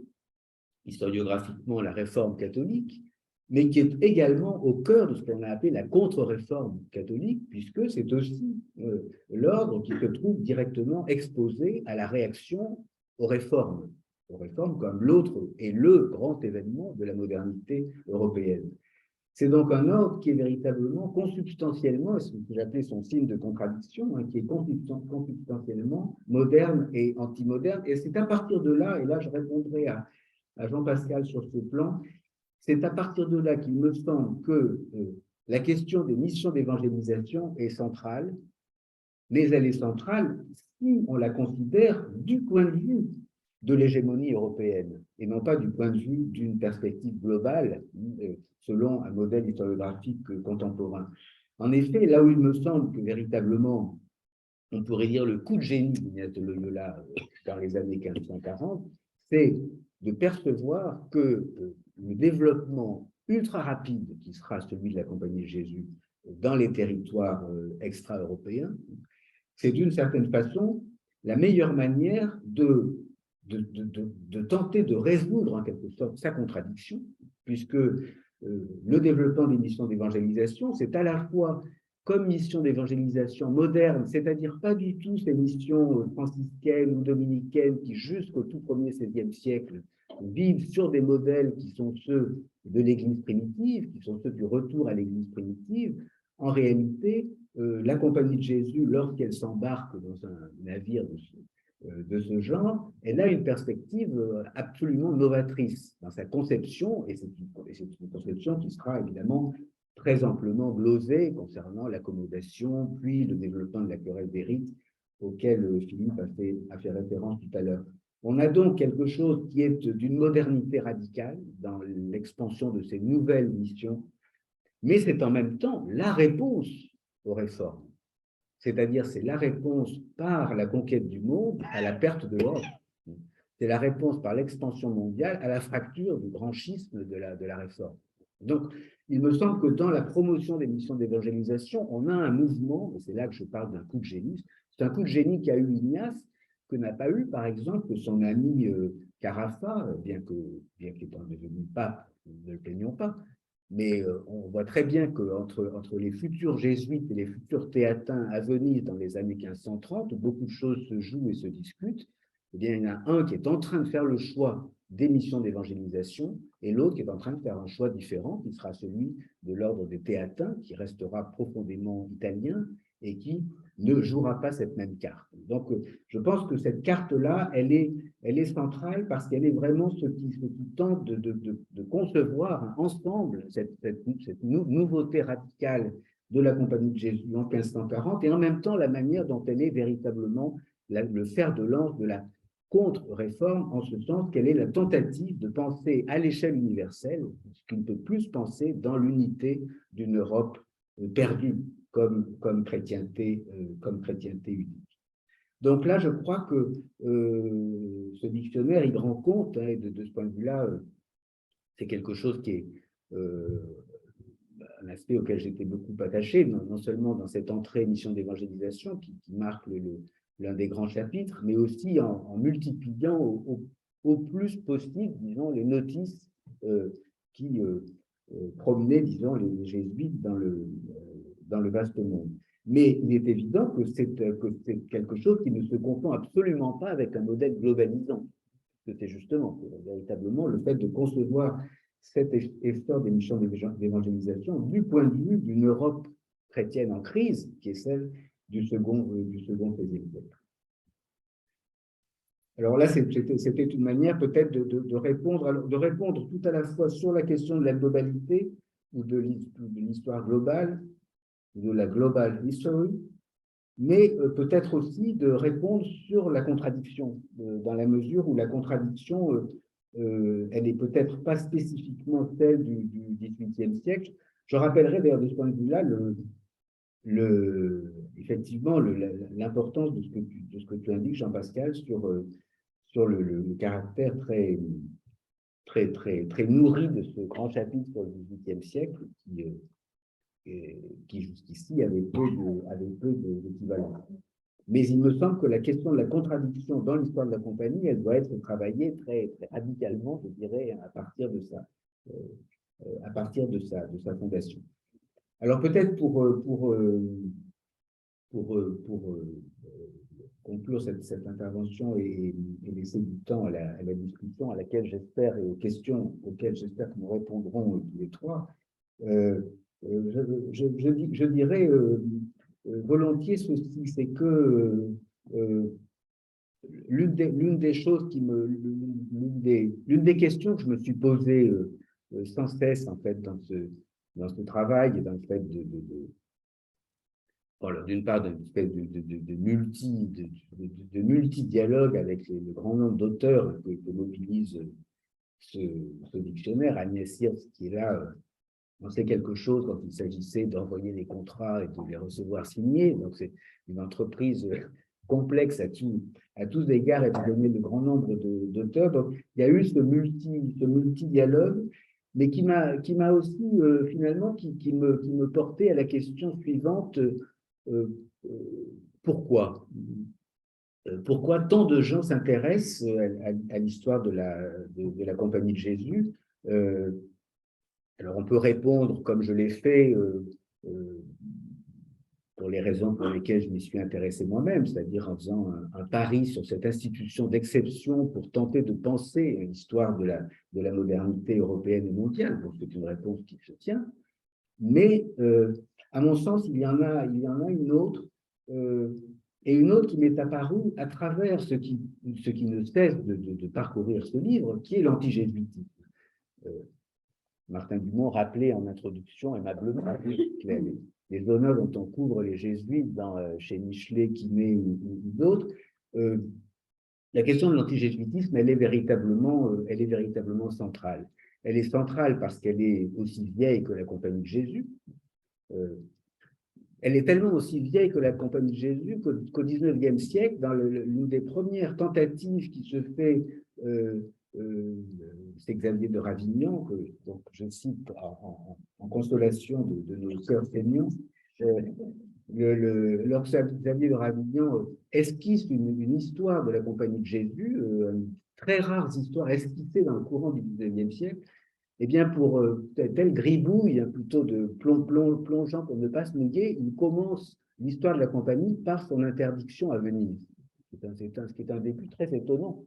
historiographiquement la réforme catholique, mais qui est également au cœur de ce qu'on a appelé la contre-réforme catholique, puisque c'est aussi l'ordre qui se trouve directement exposé à la réaction aux réformes comme l'autre et le grand événement de la modernité européenne. C'est donc un ordre qui est véritablement consubstantiellement, ce que j'appelais son signe de contradiction, qui est consubstantiellement moderne et antimoderne. Et c'est à partir de là, et là je répondrai à Jean-Pascal sur ce plan, c'est à partir de là qu'il me semble que la question des missions d'évangélisation est centrale, mais elle est centrale si on la considère du point de vue de l'hégémonie européenne, et non pas du point de vue d'une perspective globale, selon un modèle historiographique contemporain. En effet, là où il me semble que véritablement, on pourrait dire le coup de génie d'Ignaz de Loyola dans les années 1540, c'est de percevoir que le développement ultra rapide qui sera celui de la Compagnie de Jésus dans les territoires extra-européens, c'est d'une certaine façon la meilleure manière de tenter de résoudre en quelque sorte sa contradiction, puisque le développement des missions d'évangélisation, c'est à la fois comme mission d'évangélisation moderne, c'est-à-dire pas du tout ces missions franciscaines ou dominicaines qui, jusqu'au tout premier XVIe siècle, vivent sur des modèles qui sont ceux de l'Église primitive, qui sont ceux du retour à l'Église primitive. En réalité, la Compagnie de Jésus, lorsqu'elle s'embarque dans un navire de ce genre, elle a une perspective absolument novatrice dans sa conception, et c'est une conception qui sera évidemment très amplement glosée concernant l'accommodation, puis le développement de la querelle des rites, auquel Philippe a fait référence tout à l'heure. On a donc quelque chose qui est d'une modernité radicale dans l'expansion de ces nouvelles missions, mais c'est en même temps la réponse aux réformes. C'est-à-dire, c'est la réponse par la conquête du monde à la perte de l'ordre. C'est la réponse par l'expansion mondiale à la fracture du grand schisme de la réforme. Donc, il me semble que dans la promotion des missions d'évangélisation, on a un mouvement, et c'est là que je parle d'un coup de génie, c'est un coup de génie qu'a eu Ignace, que n'a pas eu, par exemple, son ami Carafa, bien qu'étant devenu pape, ne le plaignons pas, mais on voit très bien qu'entre les futurs jésuites et les futurs théatins à Venise dans les années 1530, où beaucoup de choses se jouent et se discutent, eh bien, il y en a un qui est en train de faire le choix des missions d'évangélisation et l'autre qui est en train de faire un choix différent, qui sera celui de l'ordre des théatins, qui restera profondément italien et qui ne jouera pas cette même carte. Donc, je pense que cette carte-là, elle est centrale parce qu'elle est vraiment ce qui tente de concevoir ensemble cette nouveauté radicale de la Compagnie de Jésus en 1540 et en même temps la manière dont elle est véritablement le fer de lance de la contre-réforme, en ce sens qu'elle est la tentative de penser à l'échelle universelle ce qui ne peut plus se penser dans l'unité d'une Europe perdue comme chrétienté unique. Donc là, je crois que ce dictionnaire, il rend compte, hein, et de ce point de vue-là, c'est quelque chose qui est un aspect auquel j'étais beaucoup attaché, non seulement dans cette entrée mission d'évangélisation qui marque l'un des grands chapitres, mais aussi en multipliant au plus possible, disons, les notices qui promenaient, disons, les jésuites dans le vaste monde. Mais il est évident que c'est quelque chose qui ne se confond absolument pas avec un modèle globalisant. C'est justement véritablement le fait de concevoir cet effort des missions d'évangélisation du point de vue d'une Europe chrétienne en crise, qui est celle du second XVIe siècle. Alors là, c'était une manière peut-être de répondre tout à la fois sur la question de la globalité ou de l'histoire globale, de la global history, mais peut-être aussi de répondre sur la contradiction, dans la mesure où la contradiction, elle n'est peut-être pas spécifiquement celle du XVIIIe siècle. Je rappellerai d'ailleurs de ce point de vue-là effectivement l'importance de ce que tu indiques, Jean-Pascal, sur le caractère très nourri de ce grand chapitre sur le XVIIIe siècle qui jusqu'ici avait peu d'équivalent. Mais il me semble que la question de la contradiction dans l'histoire de la compagnie, elle doit être travaillée très radicalement, je dirais, à partir de sa fondation. Alors peut-être pour conclure cette intervention et laisser du temps à la discussion à laquelle j'espère et aux questions auxquelles j'espère que nous répondrons tous les trois, je dirais volontiers ceci, c'est que l'une des choses l'une des questions que je me suis posée sans cesse en fait dans ce travail et dans le fait d'une part d'une espèce de multi-dialogue avec le grand nombre d'auteurs que mobilise ce dictionnaire. Agnès Hirst qui est là on sait quelque chose quand il s'agissait d'envoyer les contrats et de les recevoir signés. Donc, c'est une entreprise complexe à tous égards, étant donné le grand nombre d'auteurs. Donc, il y a eu ce multi-dialogue, mais qui m'a aussi, finalement, qui me portait à la question suivante, pourquoi tant de gens s'intéressent à l'histoire de la Compagnie de Jésus alors, on peut répondre, comme je l'ai fait, pour les raisons pour lesquelles je m'y suis intéressé moi-même, c'est-à-dire en faisant un pari sur cette institution d'exception pour tenter de penser l'histoire de la modernité européenne et mondiale. Donc, c'est une réponse qui se tient. Mais, à mon sens, il y en a une autre. et une autre qui m'est apparue à travers ce qui ne cesse de parcourir ce livre, qui est l'antigésuitisme. Martin Dumont rappelait en introduction aimablement les honneurs dont on couvre les jésuites chez Michelet, Quinet ou d'autres. La question de l'antigésuitisme, elle est véritablement centrale. Elle est centrale parce qu'elle est aussi vieille que la Compagnie de Jésus. Elle est tellement aussi vieille que la Compagnie de Jésus qu'au XIXe siècle, dans l'une des premières tentatives qui se fait, c'est Xavier de Ravignan, que donc, je cite en consolation de nos sœurs feignants, Xavier de Ravignan esquisse une histoire de la Compagnie de Jésus, très rares histoires esquissées dans le courant du XIXe siècle. Eh bien, pour telle gribouille, plutôt de plongeant pour ne pas se mouiller, il commence l'histoire de la Compagnie par son interdiction à Venise. Ce qui est un début très étonnant.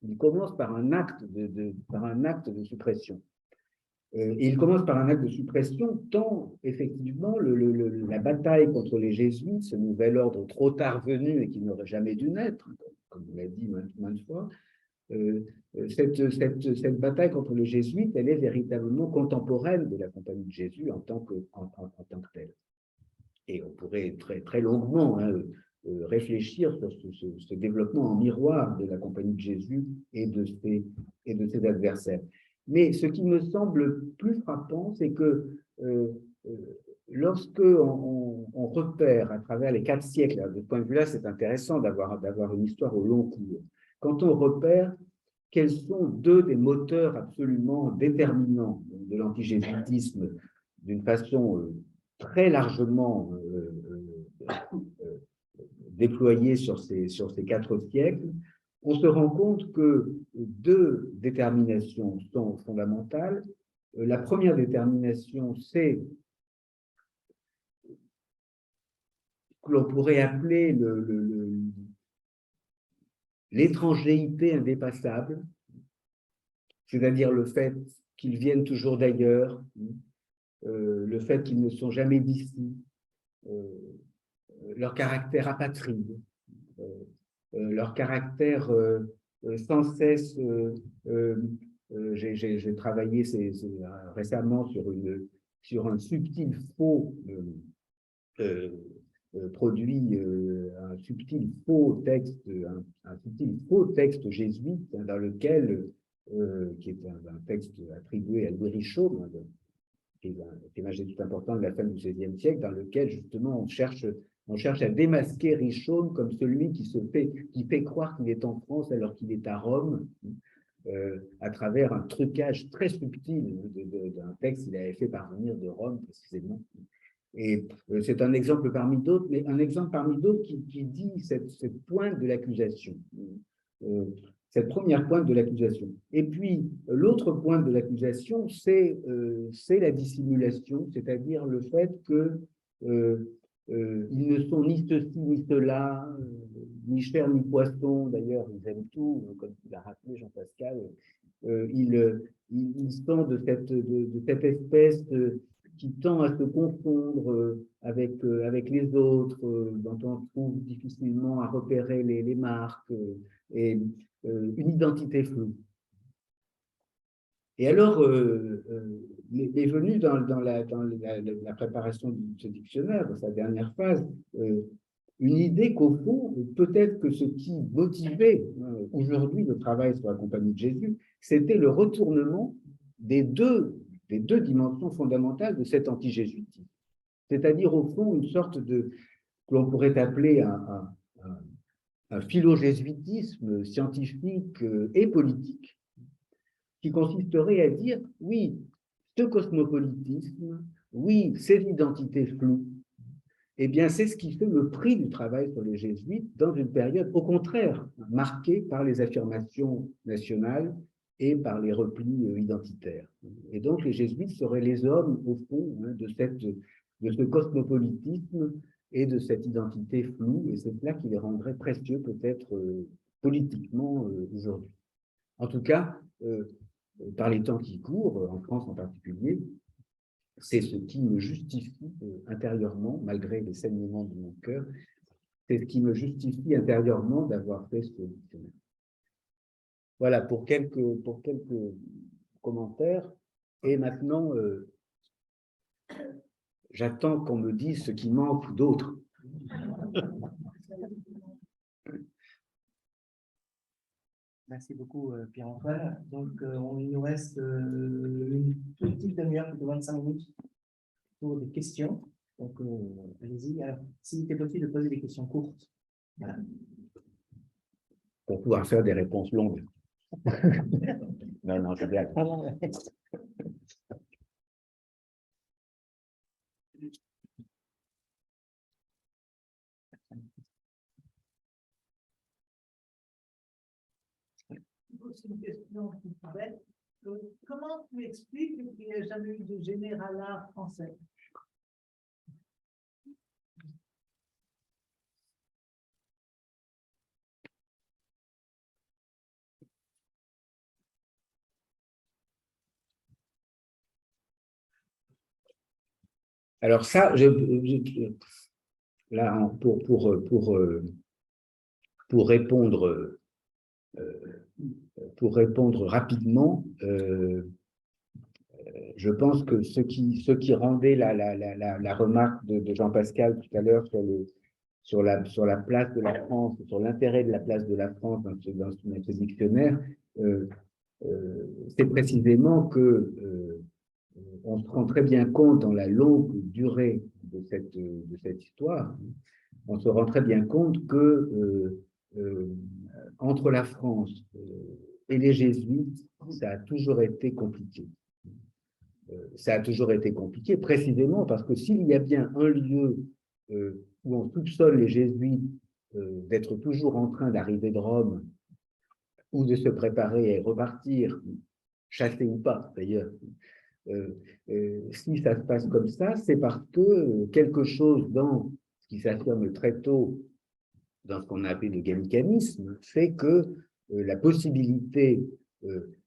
Il commence par un acte de suppression. Et il commence par un acte de suppression tant, effectivement, la bataille contre les jésuites, ce nouvel ordre trop tard venu et qui n'aurait jamais dû naître, comme vous l'avez dit maintes fois, cette bataille contre les jésuites, elle est véritablement contemporaine de la Compagnie de Jésus en tant que telle. Et on pourrait très longuement réfléchir sur ce développement en miroir de la Compagnie de Jésus et de ses adversaires. Mais ce qui me semble plus frappant, c'est que lorsque on repère à travers les 4 siècles, de ce point de vue-là, c'est intéressant d'avoir une histoire au long cours, quand on repère quels sont 2 des moteurs absolument déterminants de l'antigésuitisme d'une façon très largement déployée sur ces 4 siècles, on se rend compte que 2 déterminations sont fondamentales. La première détermination, c'est ce que l'on pourrait appeler l'étrangéité indépassable, c'est-à-dire le fait qu'ils viennent toujours d'ailleurs, le fait qu'ils ne sont jamais d'ici, leur caractère apatride, leur caractère sans cesse. J'ai travaillé récemment sur un subtil faux produit, un subtil faux texte jésuite dans lequel, qui est un texte attribué à Louis Richaud, qui est un magistrat tout important de la fin du XVIe siècle, dans lequel justement on cherche à démasquer Richaud comme celui qui fait croire qu'il est en France alors qu'il est à Rome, à travers un trucage très subtil d'un texte qu'il avait fait parvenir de Rome précisément. Et c'est un exemple parmi d'autres, mais un exemple parmi d'autres qui dit cette pointe de l'accusation, cette première pointe de l'accusation. Et puis, l'autre pointe de l'accusation, c'est la dissimulation, c'est-à-dire le fait qu'ils ne sont ni ceci ni cela, ni chair ni poisson, d'ailleurs, ils aiment tout, comme l'a rappelé Jean-Pascal, ils sont de cette espèce qui tend à se confondre avec les autres, dont on trouve difficilement à repérer les marques, et une identité floue. Et alors, est venue dans la préparation de ce dictionnaire, dans sa dernière phase, une idée qu'au fond, peut-être que ce qui motivait aujourd'hui le travail sur la Compagnie de Jésus, c'était le retournement des deux dimensions fondamentales de cet antigésuitisme. C'est-à-dire, au fond, une sorte que l'on pourrait appeler un philo-jésuitisme scientifique et politique, qui consisterait à dire, oui, ce cosmopolitisme, oui, ces identités floues, eh bien, c'est ce qui fait le prix du travail sur les jésuites dans une période, au contraire, marquée par les affirmations nationales et par les replis identitaires. Et donc, les jésuites seraient les hommes, au fond, de ce cosmopolitisme et de cette identité floue, et c'est cela qui les rendrait précieux, peut-être, politiquement, aujourd'hui. En tout cas, par les temps qui courent, en France en particulier, c'est ce qui me justifie intérieurement, malgré les saignements de mon cœur, c'est ce qui me justifie intérieurement d'avoir fait ce dictionnaire. Voilà, pour quelques commentaires. Et maintenant, j'attends qu'on me dise ce qui manque d'autres. Merci beaucoup, Pierre-Antoine. Donc, il nous reste une petite demi-heure, plutôt 25 minutes, pour des questions. Donc, allez-y. Alors, s'il était possible de poser des questions courtes. Voilà. Pour pouvoir faire des réponses longues. Non, c'est bien. C'est une question qui paraît. Comment tu expliques qu'il n'y a jamais eu de généralat français? Alors ça, là, pour répondre rapidement, je pense que ce qui rendait la remarque de Jean-Pascal tout à l'heure sur la place de la France, sur l'intérêt de la place de la France dans ce dictionnaire, c'est précisément que on se rend très bien compte dans la longue durée de cette histoire, on se rend très bien compte que entre la France et les jésuites, ça a toujours été compliqué. Ça a toujours été compliqué, précisément parce que s'il y a bien un lieu où on soupçonne les jésuites d'être toujours en train d'arriver de Rome ou de se préparer à repartir, chassés ou pas d'ailleurs, si ça se passe comme ça, c'est parce que quelque chose dans ce qui s'affirme très tôt dans ce qu'on a appelé le gallicanisme fait que la possibilité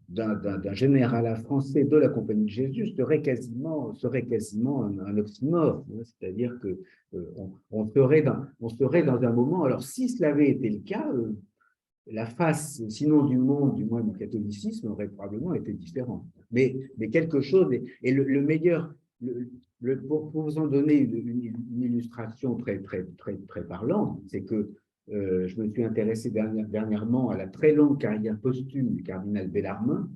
d'un généralat français de la Compagnie de Jésus serait quasiment un oxymore, c'est-à-dire que on serait dans un moment. Alors si cela avait été le cas, la face, sinon du monde, du moins du catholicisme, aurait probablement été différente. Mais quelque chose, et le meilleur, pour vous en donner une illustration très parlante, c'est que je me suis intéressé dernièrement à la très longue carrière posthume du cardinal Bellarmin,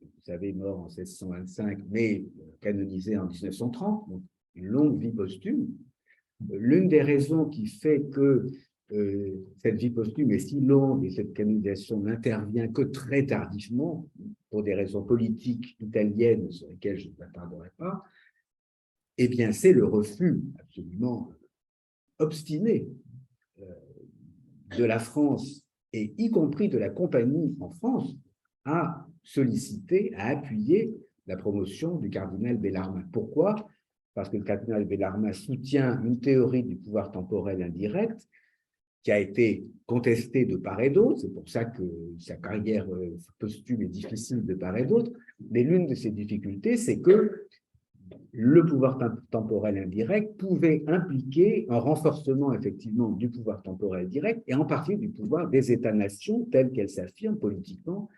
vous savez, mort en 1625, mais canonisé en 1930, donc une longue vie posthume. L'une des raisons qui fait que cette vie posthume est si longue et cette canonisation n'intervient que très tardivement, pour des raisons politiques italiennes sur lesquelles je ne m'attarderai pas, eh bien, c'est le refus absolument obstiné de la France, et y compris de la Compagnie en France, à solliciter, à appuyer la promotion du cardinal Bellarmin. Pourquoi? Parce que le cardinal Bellarmin soutient une théorie du pouvoir temporel indirect qui a été contestée de part et d'autre. C'est pour ça que sa carrière posthume est difficile de part et d'autre. Mais l'une de ses difficultés, c'est que le pouvoir temporel indirect pouvait impliquer un renforcement effectivement du pouvoir temporel direct et en partie du pouvoir des États-nations tels qu'ils s'affirment politiquement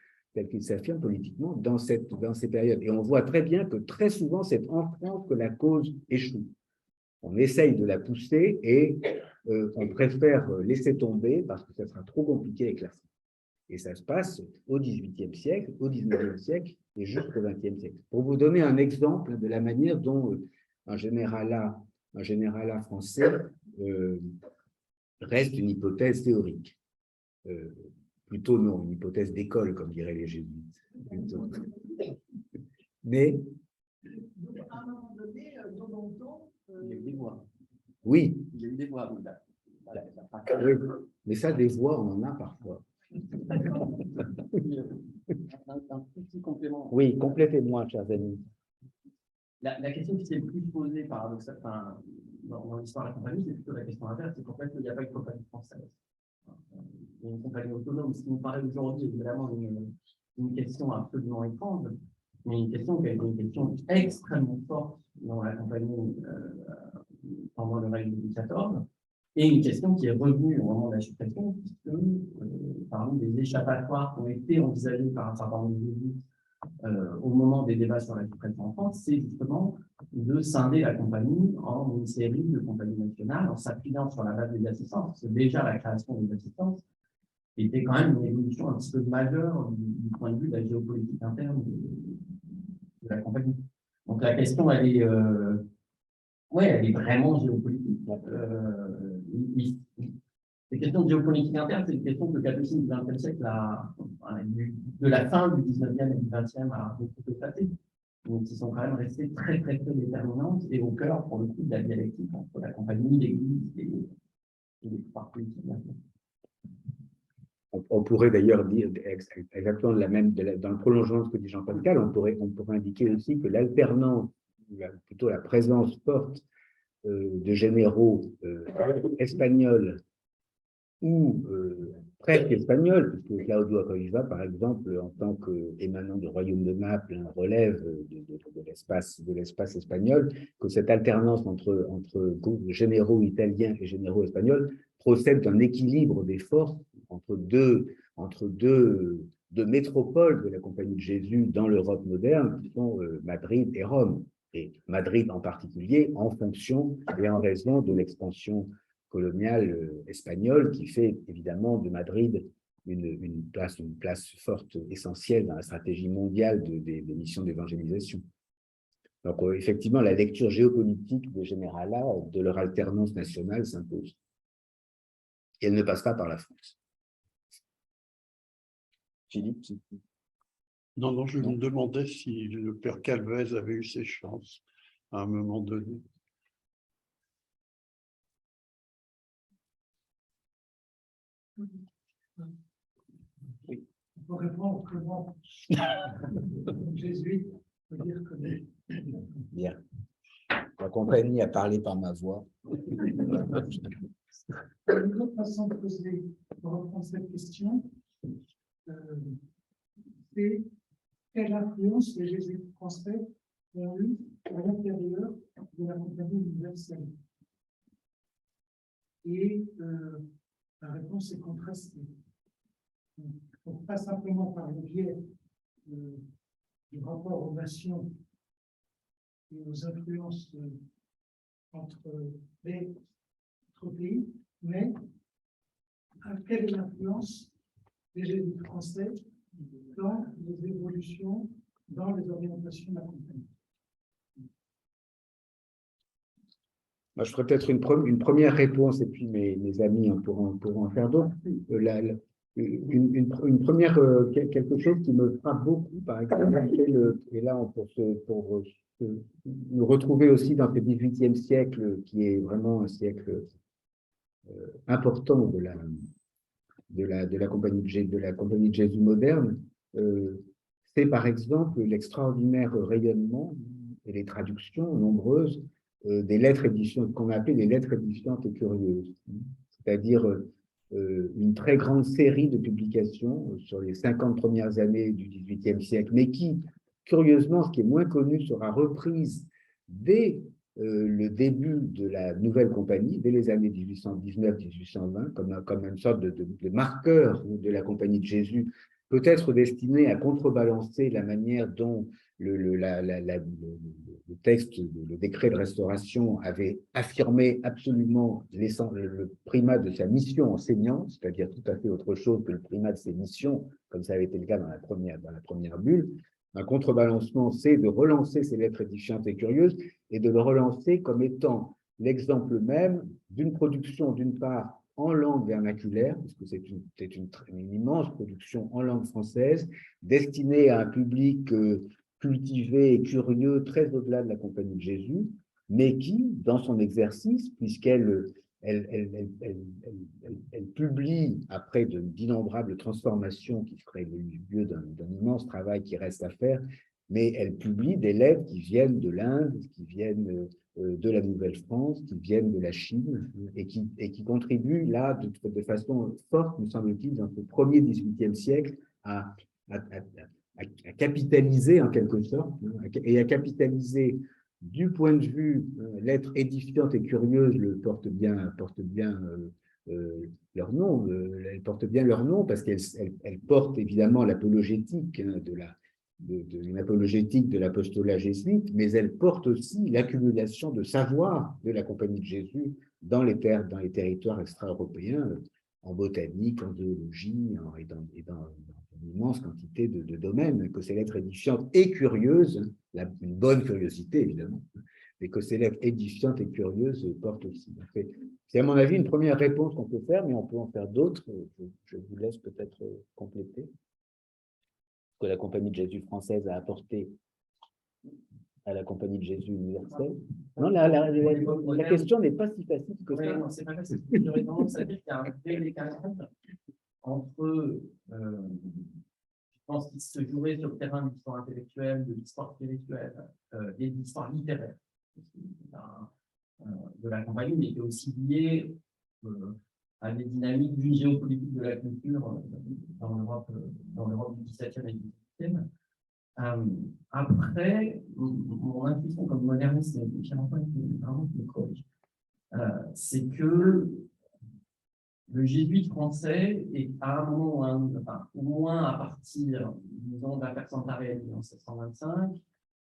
dans ces périodes. Et on voit très bien que très souvent, c'est en France que la cause échoue. On essaye de la pousser et on préfère laisser tomber parce que ça sera trop compliqué avec la France. Et ça se passe au XVIIIe siècle, au XIXe siècle et jusqu'au XXe siècle. Pour vous donner un exemple de la manière dont un généralat français reste une hypothèse théorique. Plutôt non, une hypothèse d'école, comme diraient les jésuites. Mais à un moment donné, dans longtemps, il y a eu des voix. Oui. Il y a eu des voix. Oui. Mais ça, des voix, on en a parfois. Un petit complément. Oui, complétez-moi, chers amis. La question qui s'est le plus posée paradoxalement dans l'histoire de la compagnie, c'est plutôt la question inverse, c'est qu'en fait, il n'y a pas une compagnie française. Il y a une compagnie autonome, ce qui nous paraît aujourd'hui évidemment une question absolument étrange, mais une question qui a été une question extrêmement forte dans la compagnie pendant le règne de Louis XIV. Et une question qui est revenue au moment de la suppression, puisque parmi les échappatoires qui ont été envisagés par un certain nombre d'élus au moment des débats sur la suppression en France, c'est justement de scinder la compagnie en une série de compagnies nationales en s'appuyant sur la base des assistances. Parce que déjà, la création des assistances était quand même une évolution un petit peu majeure du point de vue de la géopolitique interne de la compagnie. Donc la question, elle est vraiment géopolitique. Les questions de géopolitique interne, c'est une question que Capucine du XXe siècle de la fin du XIXe et du XXe a beaucoup éclaté. Donc, qui sont quand même restées très, très, très déterminantes et au cœur, pour le coup, de la dialectique entre la compagnie, l'Église et les pouvoirs politiques. On pourrait d'ailleurs dire exactement dans le prolongement de ce que dit Jean-Pascal, on pourrait indiquer aussi que l'alternance, plutôt la présence forte de généraux espagnols ou presque espagnol, puisque Claudio Acosta, par exemple, en tant qu'émanant du royaume de Naples, relève de l'espace espagnol, que cette alternance entre généraux italiens et généraux espagnols procède d'un équilibre des forces entre deux métropoles de la Compagnie de Jésus dans l'Europe moderne, qui sont Madrid et Rome. Et Madrid en particulier, en fonction et en raison de l'expansion coloniale espagnole, qui fait évidemment de Madrid une place forte, essentielle dans la stratégie mondiale des missions d'évangélisation. Donc, effectivement, la lecture géopolitique des généralats, de leur alternance nationale, s'impose. Et elle ne passe pas par la France. Philippe? Non, je me demandais si le père Calvez avait eu ses chances à un moment donné. Oui. Pour répondre autrement, jésuite, peut dire que bien. La compagnie a parlé par ma voix. Une autre façon de reprendre cette question, c'est quelle influence les jésuites français ont eu à l'intérieur de la compagnie universelle. Et la réponse est contrastée. Donc, pas simplement par le biais du rapport aux nations et aux influences entre les pays, mais quelle est l'influence des jésuites français dans les évolutions, dans les orientations de la compagnie. Moi, je ferai peut-être une première réponse, et puis mes amis pourront en faire d'autres. Une première, quelque chose qui me frappe beaucoup, par exemple, et là, pour nous retrouver aussi dans ce XVIIIe siècle, qui est vraiment un siècle important de la compagnie de Jésus moderne, c'est par exemple l'extraordinaire rayonnement et les traductions nombreuses des lettres édifiantes, qu'on appelle les lettres édifiantes et curieuses, c'est-à-dire une très grande série de publications sur les 50 premières années du XVIIIe siècle, mais qui, curieusement, ce qui est moins connu, sera reprise dès le début de la nouvelle compagnie, dès les années 1819-1820, comme une sorte de marqueur de la compagnie de Jésus, peut-être destiné à contrebalancer la manière dont le texte, le décret de restauration avait affirmé absolument le primat de sa mission enseignante, c'est-à-dire tout à fait autre chose que le primat de ses missions, comme ça avait été le cas dans la première bulle. Un contrebalancement, c'est de relancer ces lettres édifiantes et curieuses et de le relancer comme étant l'exemple même d'une production, d'une part, en langue vernaculaire, puisque c'est une immense production en langue française, destinée à un public cultivé et curieux, très au-delà de la Compagnie de Jésus, mais qui, dans son exercice, puisqu'elle publie, après d'innombrables transformations qui feraient le lieu d'un immense travail qui reste à faire, mais elle publie des lettres qui viennent de l'Inde, qui viennent de la Nouvelle-France, qui viennent de la Chine, et qui contribuent là de façon forte, me semble-t-il, dans ce premier XVIIIe siècle, à capitaliser en quelque sorte, et à capitaliser du point de vue l'être édifiante et curieuse porte bien leur nom, elles portent bien leur nom parce qu'elles portent évidemment l'apologétique une apologétique de l'apostolat jésuite, mais elles portent aussi l'accumulation de savoir de la Compagnie de Jésus dans les territoires extra-européens, en botanique, en zoologie, et dans une immense quantité de domaines, que ces lettres édifiantes et curieuses, une bonne curiosité évidemment, mais que ces lettres édifiantes et curieuses portent aussi. C'est à mon avis une première réponse qu'on peut faire, mais on peut en faire d'autres. Je vous laisse peut-être compléter ce que la Compagnie de Jésus française a apporté à la Compagnie de Jésus universelle. Non, la question n'est pas si facile que ça. Non, c'est pas facile. J'aurais tendance à dire qu'il y a un vrai décalage entre, je pense qu'il se jouerait sur le terrain de l'histoire intellectuelle, de l'histoire spirituelle et de l'histoire littéraire de la Compagnie, mais qui est aussi lié à des dynamiques d'une géopolitique de la culture dans l'Europe du XVIIe et du XVIIIe. Après, mon intuition comme moderniste, c'est que le jésuite français est à un moment, au moins à partir, disons, de la Percentaria en 1725,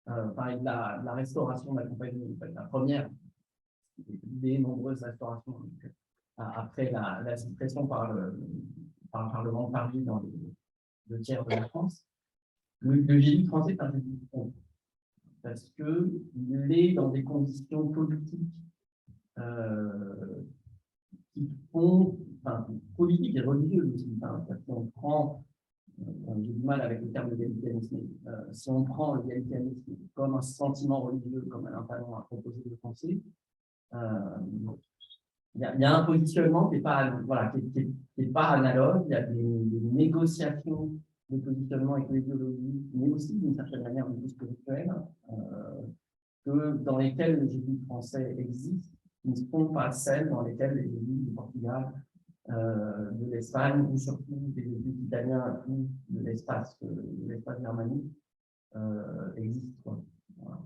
de la restauration de la Compagnie, la première des nombreuses restaurations après la suppression par le Parlement de Paris dans les 2 tiers de la France. Le jésuite français est un jésuite fond, parce qu'il est dans des conditions politiques qui font, politiques et religieuses aussi. Si on prend, j'ai du mal avec le terme de l'égalitarianisme, si on prend l'égalitarianisme comme un sentiment religieux, comme un talent à proposer de penser, il y a un positionnement qui n'est pas, pas analogue, il y a des négociations de positionnement avec l'idéologie, mais aussi d'une certaine manière de spirituelle, dans lesquelles les jésuites français existent, qui ne sont pas celles dans lesquelles les jésuites du Portugal, de l'Espagne, ou surtout des jésuites italiens ou de l'espace germanique existent. Voilà.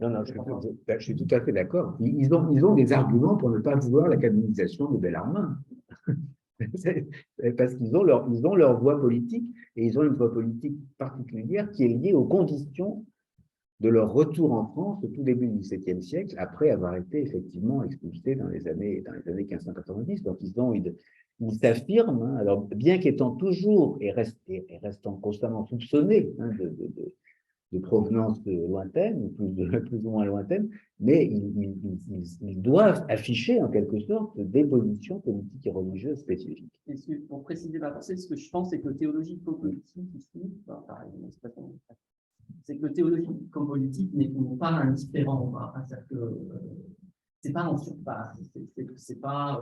Non, je suis tout à fait d'accord. Ils ont des arguments pour ne pas vouloir la canonisation de Bellarmine. Parce qu'ils ont leur voie politique, et ils ont une voie politique particulière qui est liée aux conditions de leur retour en France au tout début du XVIIe siècle, après avoir été effectivement expulsés dans les années 1590. Donc ils s'affirment, alors bien qu'étant toujours et restant constamment soupçonnés de provenance lointaine, plus ou moins lointaine, mais ils doivent afficher en quelque sorte des positions politiques et religieuses spécifiques. Et pour préciser ma pensée, ce que je pense, c'est que théologico-politique ici, c'est que le théologique comme politique n'est pas indifférent. C'est-à-dire que c'est pas en surface, c'est pas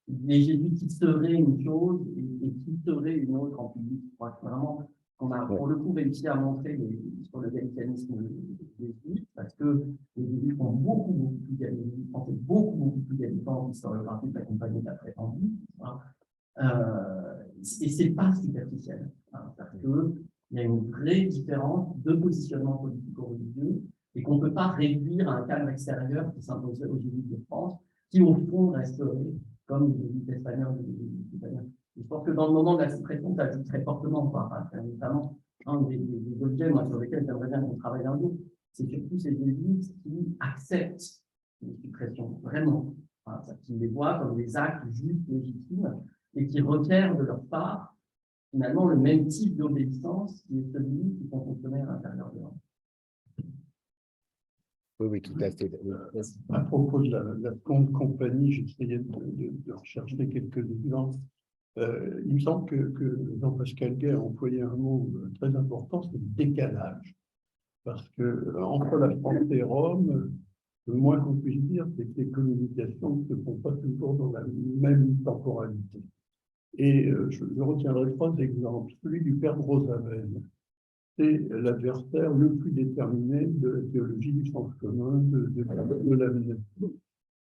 les jésuites qui seraient une chose et qui seraient une autre en public. Vraiment, qu'on a pour le coup réussi à montrer sur le gallicanisme des jésuites, parce que les jésuites ont beaucoup plus gallicants, beaucoup plus gallicants historiographiques de la Compagnie de la prétendue. Et c'est pas superficiel. Parce que il y a une vraie différence de positionnement politico-religieux et qu'on ne peut pas réduire à un cadre extérieur qui s'imposerait aux jésuites de France, qui au fond resteraient comme les jésuites espagnols et les jésuites italiens. Je pense que dans le moment de la suppression, ça joue très fortement, notamment un des objets sur lesquels j'aimerais bien qu'on travaille un jour, c'est surtout ces jésuites qui acceptent les suppressions, vraiment, qui les voient comme des actes justes, légitimes, et qui requièrent de leur part finalement le même type d'obéissance qui est celui qui sont fonctionner à l'intérieur de l'homme. Oui, tout à fait. À propos de la compagnie, j'essayais de rechercher quelques exemples. Il me semble que Jean-Pascal Guay a employé un mot très important, c'est le décalage. Parce que entre la France et Rome, le moins qu'on puisse dire, c'est que les communications ne se font pas toujours dans la même temporalité. Et je retiendrai 3 exemples. Celui du père Brosaven, c'est l'adversaire le plus déterminé de la théologie du sens commun, de l'avenir.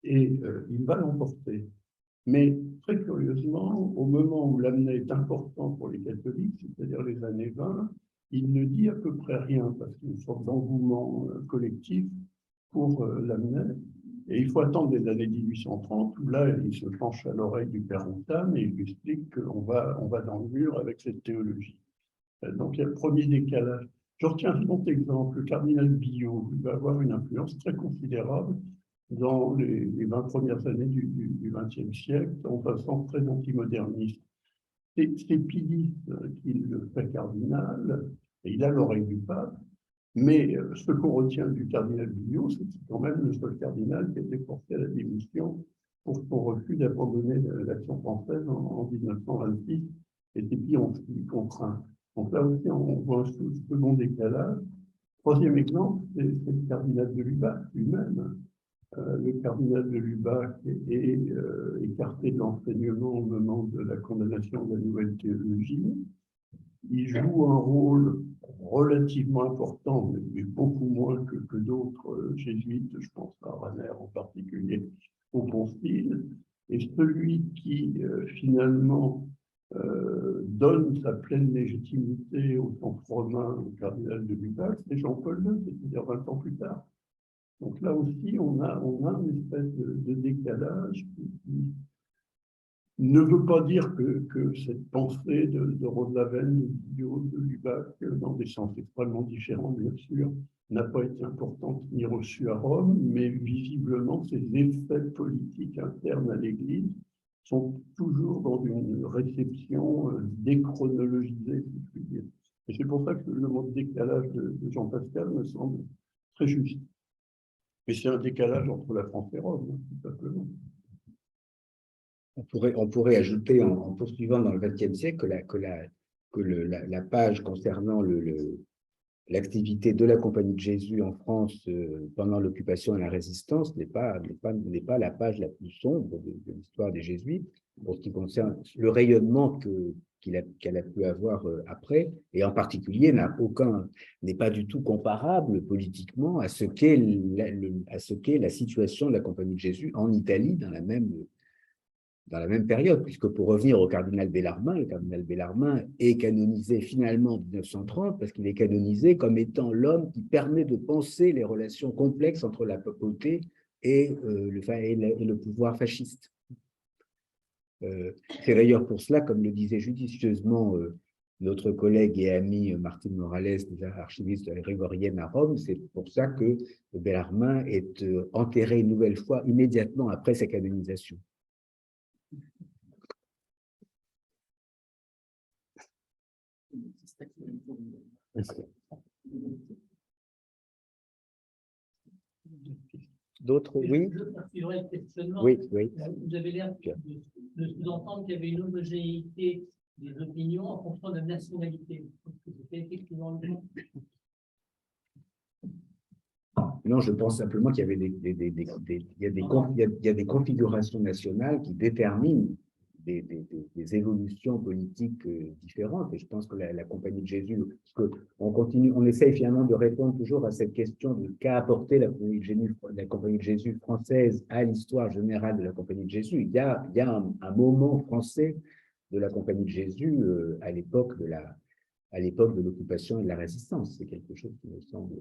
Et il va l'emporter. Mais très curieusement, au moment où l'amener est important pour les catholiques, c'est-à-dire les années 20, il ne dit à peu près rien, parce qu'il y a une sorte d'engouement collectif, pour l'amener. Et il faut attendre les années 1830, où là, il se penche à l'oreille du père Routan et il lui explique qu'on va dans le mur avec cette théologie. Donc, il y a le premier décalage. Je retiens un second exemple, le cardinal Billot, il va avoir une influence très considérable dans les 20 premières années du XXe siècle, en passant très antimoderniste. C'est Pie X qui le fait cardinal, et il a l'oreille du pape, mais ce qu'on retient du cardinal Billot, c'est que c'est quand même le seul cardinal qui a été forcé à la démission pour son refus d'abandonner l'action française en 1926, et c'est Pie XI qui contraint. Donc là aussi, on voit un second décalage. Troisième exemple, c'est le cardinal de Lubac lui-même. Le cardinal de Lubac est écarté de l'enseignement au moment de la condamnation de la nouvelle théologie. Il joue un rôle relativement important, mais beaucoup moins que d'autres jésuites, je pense à Raner en particulier, au Concile. Et celui qui finalement donne sa pleine légitimité au sens romain au cardinal de Lubac, c'est Jean-Paul II, c'est-à-dire 20 ans plus tard. Donc là aussi, on a une espèce de décalage qui ne veut pas dire que cette pensée de Rosavenne, de Guillaume, de Lubac, dans des sens extrêmement différents, bien sûr, n'a pas été importante ni reçue à Rome, mais visiblement, ces effets politiques internes à l'Église sont toujours dans une réception déchronologisée, si je puis dire. Et c'est pour ça que le mot de décalage de Jean Pascal me semble très juste. Mais c'est un décalage entre la France et Rome, tout simplement. On pourrait ajouter, en poursuivant dans le XXe siècle, que la page concernant l'activité de la Compagnie de Jésus en France pendant l'occupation et la résistance n'est pas la page la plus sombre de l'histoire des Jésuites, pour ce qui concerne le rayonnement qu'elle a pu avoir après, et en particulier n'est pas du tout comparable politiquement à ce qu'est la situation de la Compagnie de Jésus en Italie dans la même période, puisque pour revenir au cardinal Bellarmin, le cardinal Bellarmin est canonisé finalement en 1930 parce qu'il est canonisé comme étant l'homme qui permet de penser les relations complexes entre la papauté et le pouvoir fasciste. C'est d'ailleurs pour cela, comme le disait judicieusement notre collègue et ami Martine Morales, archiviste grégorienne à Rome, c'est pour ça que Bellarmin est enterré une nouvelle fois immédiatement après sa canonisation. D'autres, oui. Oui, oui. Vous avez l'air de sous-entendre qu'il y avait une homogénéité des opinions en fonction de la nationalité. C'était effectivement le cas. Non, je pense simplement qu'il y avait il y a des configurations nationales qui déterminent des évolutions politiques différentes. Et je pense que la Compagnie de Jésus, parce on essaye finalement de répondre toujours à cette question de qu'a apporté la Compagnie de Jésus française à l'histoire générale de la Compagnie de Jésus. Il y a un moment français de la Compagnie de Jésus à l'époque de l'occupation et de la résistance. C'est quelque chose qui me semble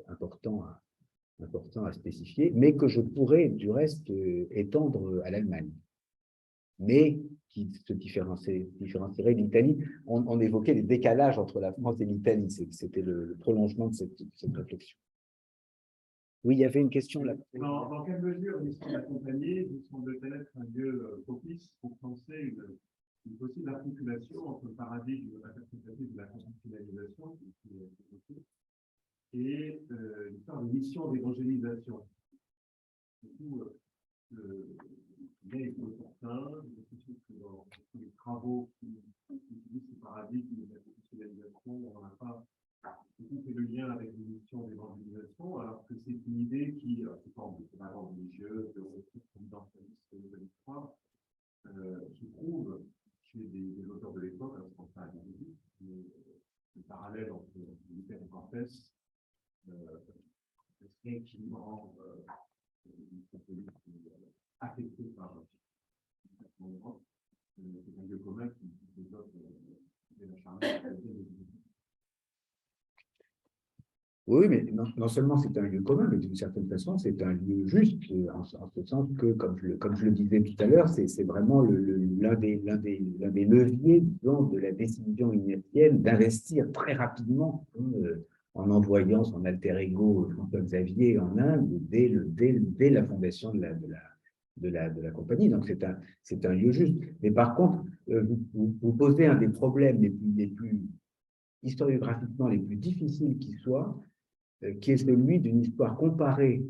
important à spécifier, mais que je pourrais du reste étendre à l'Allemagne, mais qui se différencierait de l'Italie. On évoquait les décalages entre la France et l'Italie, c'était le prolongement de cette réflexion. Oui, il y avait une question là. Dans quelle mesure l'histoire de la compagnie vous semble-t-elle être un lieu propice pour penser une possible articulation entre le paradigme interprétatif de la constitutionnalisation et l'histoire de mission d'évangélisation? Du coup, il est opportun, que dans les travaux qui utilisent ce paradigme de la constitutionnalisation, on n'a pas fait le lien avec une mission d'évangélisation, alors que c'est une idée qui, sous forme de propagande religieuse, de ressources providentialistes de l'histoire, se trouve chez des auteurs de l'époque, je pense pas à Jésus, mais le parallèle entre Luther et Cortés serait qui rend affecté par c'est un lieu commun qui développe la charme. Oui, mais non seulement c'est un lieu commun, mais d'une certaine façon, c'est un lieu juste, en ce sens que, comme je le disais tout à l'heure, c'est vraiment l'un des leviers, disons, de la décision ignatienne d'investir très rapidement en envoyant son alter ego François Xavier en Inde dès la fondation de la compagnie. Donc, c'est un lieu juste. Mais par contre, vous posez un des problèmes les plus historiographiquement les plus difficiles qui soient, qui est celui d'une histoire comparée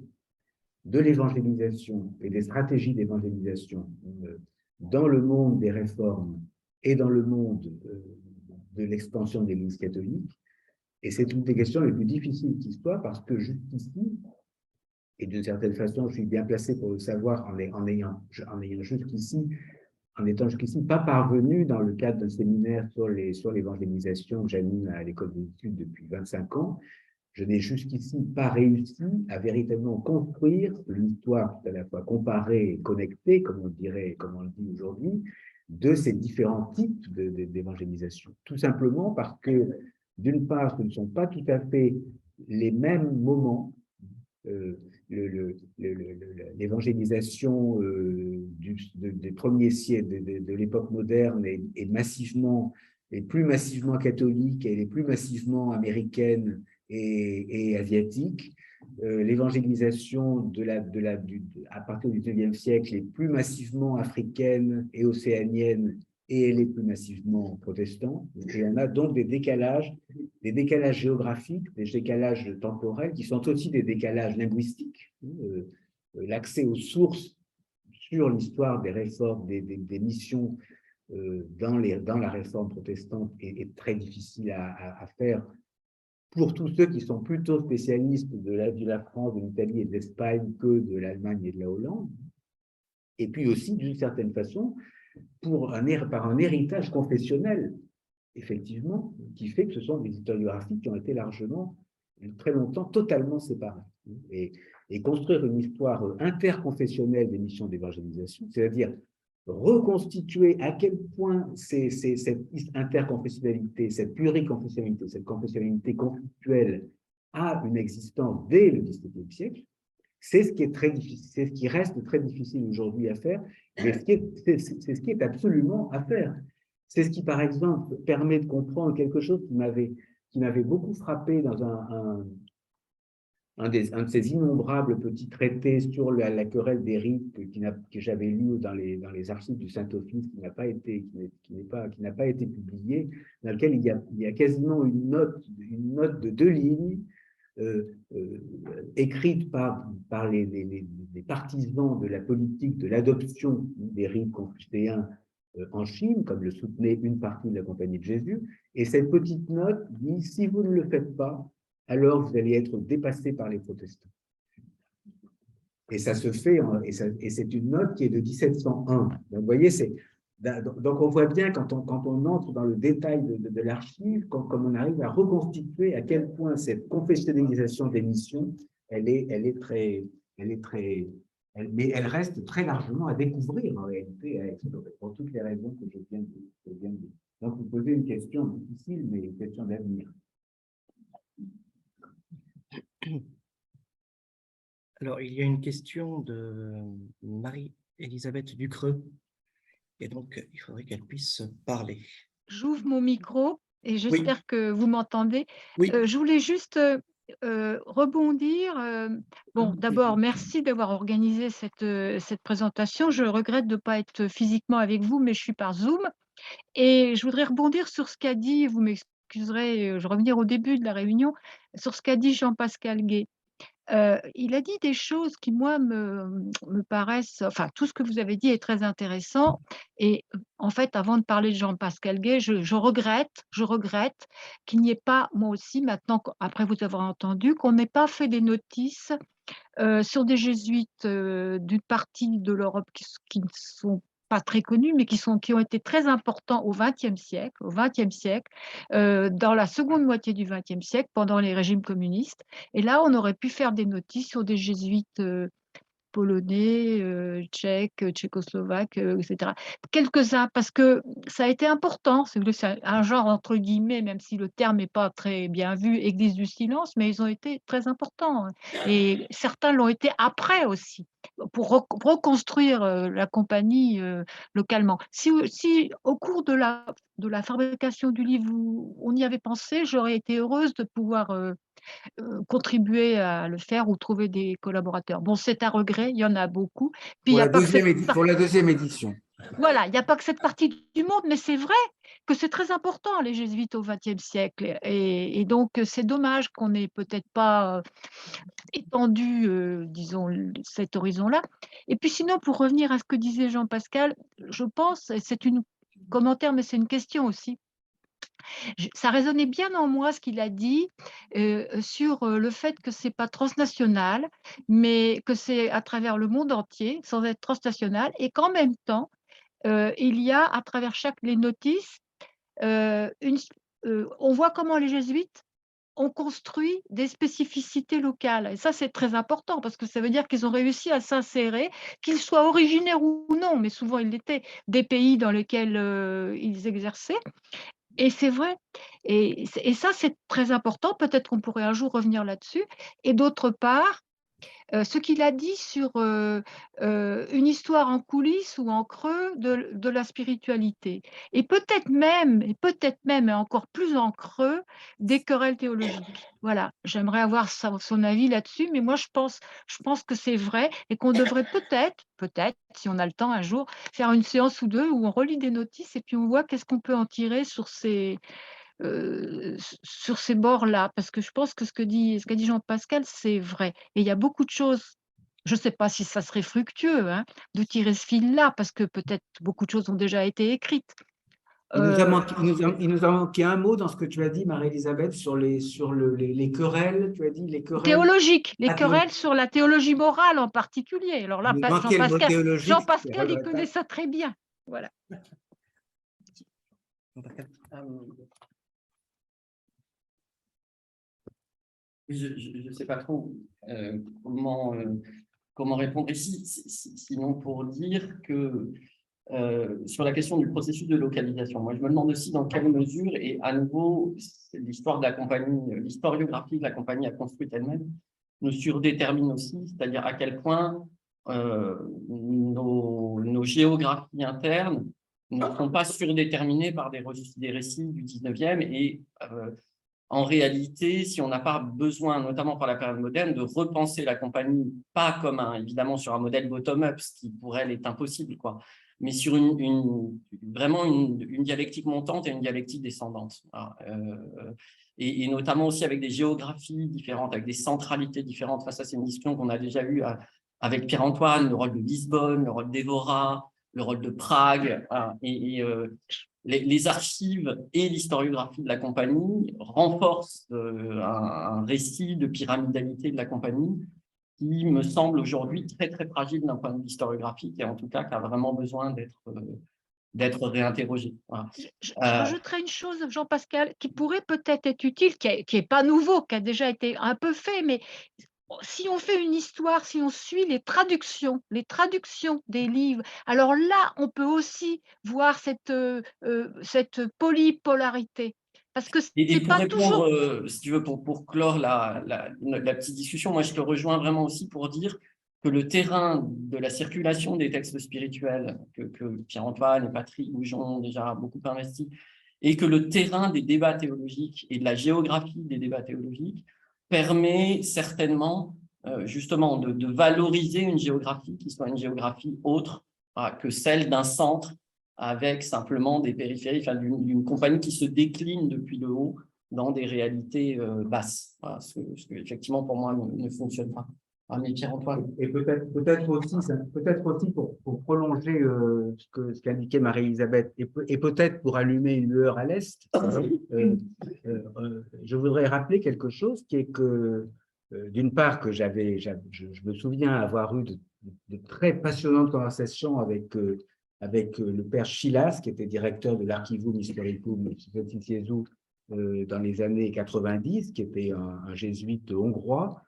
de l'évangélisation et des stratégies d'évangélisation dans le monde des réformes et dans le monde de l'expansion de l'Église catholique. Et c'est une des questions les plus difficiles qui soit, parce que jusqu'ici, et d'une certaine façon, je suis bien placé pour le savoir en ayant jusqu'ici, en étant jusqu'ici pas parvenu dans le cadre d'un séminaire sur l'évangélisation que j'anime à l'école des études depuis 25 ans, je n'ai jusqu'ici pas réussi à véritablement construire une histoire à la fois comparée et connectée, comme on le dit aujourd'hui, de ces différents types d'évangélisation. Tout simplement parce que, d'une part, ce ne sont pas tout à fait les mêmes moments. L'évangélisation des premiers siècles de l'époque moderne est plus massivement catholique, elle est plus massivement américaine et asiatique. L'évangélisation à partir du XIXe siècle est plus massivement africaine et océanienne, et elle est plus massivement protestante. Et on a donc des décalages géographiques, des décalages temporels, qui sont aussi des décalages linguistiques. L'accès aux sources sur l'histoire des réformes, des missions dans la réforme protestante est très difficile à faire pour tous ceux qui sont plutôt spécialistes de la France, de l'Italie et de l'Espagne que de l'Allemagne et de la Hollande. Et puis aussi, d'une certaine façon, par un héritage confessionnel, effectivement, qui fait que ce sont des historiographies qui ont été largement, très longtemps, totalement séparées. Et construire une histoire interconfessionnelle des missions d'évangélisation, c'est-à-dire reconstituer à quel point cette interconfessionnalité, cette pluriconfessionnalité, cette confessionnalité conflictuelle a une existence dès le XVIIe siècle, c'est ce qui est très difficile, c'est ce qui reste très difficile aujourd'hui à faire, mais c'est ce qui est absolument à faire. C'est ce qui, par exemple, permet de comprendre quelque chose qui m'avait beaucoup frappé dans un de ces innombrables petits traités sur la querelle des rites que j'avais lu dans les archives du Saint-Office, qui n'a pas été publié, dans lequel il y a quasiment une note de 2 lignes écrite par les partisans de la politique de l'adoption des rites confucéens en Chine, comme le soutenait une partie de la Compagnie de Jésus. Et cette petite note dit: si vous ne le faites pas, alors vous allez être dépassé par les protestants. Et ça se fait, et c'est une note qui est de 1701. Donc, vous voyez, donc on voit bien quand on entre dans le détail de l'archive, comme on arrive à reconstituer à quel point cette confessionnalisation des missions, mais elle reste très largement à découvrir en réalité, à explorer, pour toutes les raisons que je viens de dire. Donc vous posez une question difficile, mais une question d'avenir. Alors, il y a une question de Marie-Elisabeth Ducreux, et donc il faudrait qu'elle puisse parler. J'ouvre mon micro et j'espère que vous m'entendez. Oui. Je voulais juste rebondir. Bon, d'abord, merci d'avoir organisé cette présentation. Je regrette de ne pas être physiquement avec vous, mais je suis par Zoom. Et je voudrais rebondir sur ce qu'a dit, vous m'excuserez, je revenir au début de la réunion, sur ce qu'a dit Jean-Pascal Gay. Il a dit des choses qui, moi, me paraissent, enfin, tout ce que vous avez dit est très intéressant. Et en fait, avant de parler de Jean-Pascal Gay, je regrette qu'il n'y ait pas, moi aussi, maintenant, après vous avoir entendu, qu'on n'ait pas fait des notices sur des jésuites d'une partie de l'Europe qui ne sont pas très connus, mais qui ont été très importants au XXe siècle, dans la seconde moitié du XXe siècle, pendant les régimes communistes. Et là, on aurait pu faire des notices sur des jésuites polonais, tchèques, tchécoslovaques, etc. Quelques-uns, parce que ça a été important. C'est un genre, entre guillemets, même si le terme n'est pas très bien vu, église du silence, mais ils ont été très importants. Et certains l'ont été après aussi, pour reconstruire la compagnie localement. Si au cours de la fabrication du livre, on y avait pensé, j'aurais été heureuse de pouvoir contribuer à le faire ou trouver des collaborateurs. Bon, c'est un regret, il y en a beaucoup. Puis, il y a pas que cette pour la deuxième édition. voilà, il n'y a pas que cette partie du monde, mais c'est vrai que c'est très important, les jésuites au XXe siècle. Et donc, c'est dommage qu'on n'ait peut-être pas étendu, disons, cet horizon-là. Et puis sinon, pour revenir à ce que disait Jean-Pascal, je pense, et c'est un commentaire, mais c'est une question aussi, ça résonnait bien en moi ce qu'il a dit sur le fait que c'est pas transnational, mais que c'est à travers le monde entier, sans être transnational, et qu'en même temps, il y a à travers les notices, on voit comment les jésuites ont construit des spécificités locales. Et ça, c'est très important parce que ça veut dire qu'ils ont réussi à s'insérer, qu'ils soient originaires ou non, mais souvent ils l'étaient, des pays dans lesquels ils exerçaient. Et c'est vrai. Et ça, c'est très important. Peut-être qu'on pourrait un jour revenir là-dessus. Et d'autre part, ce qu'il a dit sur une histoire en coulisses ou en creux de la spiritualité. Et peut-être même, et encore plus en creux, des querelles théologiques. Voilà, j'aimerais avoir son avis là-dessus, mais moi je pense que c'est vrai et qu'on devrait peut-être, si on a le temps un jour, faire une séance ou deux où on relit des notices et puis on voit qu'est-ce qu'on peut en tirer sur ces bords-là, parce que je pense que ce qu'a dit Jean-Pascal, c'est vrai. Et il y a beaucoup de choses, je ne sais pas si ça serait fructueux de tirer ce fil-là, parce que peut-être beaucoup de choses ont déjà été écrites. Il nous a manqué un mot dans ce que tu as dit, Marie-Elisabeth, sur les querelles. Tu as dit les querelles. Théologiques, les querelles sur la théologie morale en particulier. Alors là, Il nous manquait le mot théologique. Jean-Pascal, il connaît ça très bien. Voilà. Je ne sais pas trop comment répondre ici, sinon pour dire que sur la question du processus de localisation, moi je me demande aussi dans quelle mesure, et à nouveau, l'histoire de la compagnie, l'historiographie de la compagnie a construite elle-même, nous surdétermine aussi, c'est-à-dire à quel point nos géographies internes ne sont pas surdéterminées par des récits du 19e et en réalité, si on n'a pas besoin, notamment par la période moderne, de repenser la compagnie, pas comme évidemment sur un modèle bottom-up, ce qui pour elle est impossible, quoi, mais sur vraiment une dialectique montante et une dialectique descendante. Voilà. Et notamment aussi avec des géographies différentes, avec des centralités différentes. Enfin, ça, c'est une discussion qu'on a déjà eue avec Pierre-Antoine, le rôle de Lisbonne, le rôle d'Évora, le rôle de Prague. Voilà. Les archives et l'historiographie de la compagnie renforcent un récit de pyramidalité de la compagnie qui me semble aujourd'hui très, très fragile d'un point de vue historiographique et en tout cas qui a vraiment besoin d'être réinterrogé. Voilà. Je rajouterais une chose, Jean-Pascal, qui pourrait peut-être être utile, qui n'est pas nouveau, qui a déjà été un peu fait, mais si on fait une histoire, si on suit les traductions des livres, alors là, on peut aussi voir cette polypolarité. Parce que Et c'est pour pas répondre, toujours… si tu veux, pour clore la petite discussion, moi je te rejoins vraiment aussi pour dire que le terrain de la circulation des textes spirituels que Pierre-Antoine et Patrick Goujon ont déjà beaucoup investi, et que le terrain des débats théologiques et de la géographie des débats théologiques permet certainement justement de valoriser une géographie qui soit une géographie autre que celle d'un centre avec simplement des périphéries, enfin, d'une compagnie qui se décline depuis le haut dans des réalités basses. Voilà, ce que, effectivement, pour moi, ne fonctionne pas. Ah, mais Pierre-Antoine. Et peut-être aussi pour prolonger ce qu'indiquait Marie-Elisabeth, et peut-être pour allumer une lueur à l'Est, je voudrais rappeler quelque chose qui est que, d'une part, que je me souviens avoir eu de très passionnantes conversations avec le père Chilas, qui était directeur de l'Archivum Historicum Sfântu dans les années 90, qui était un jésuite hongrois,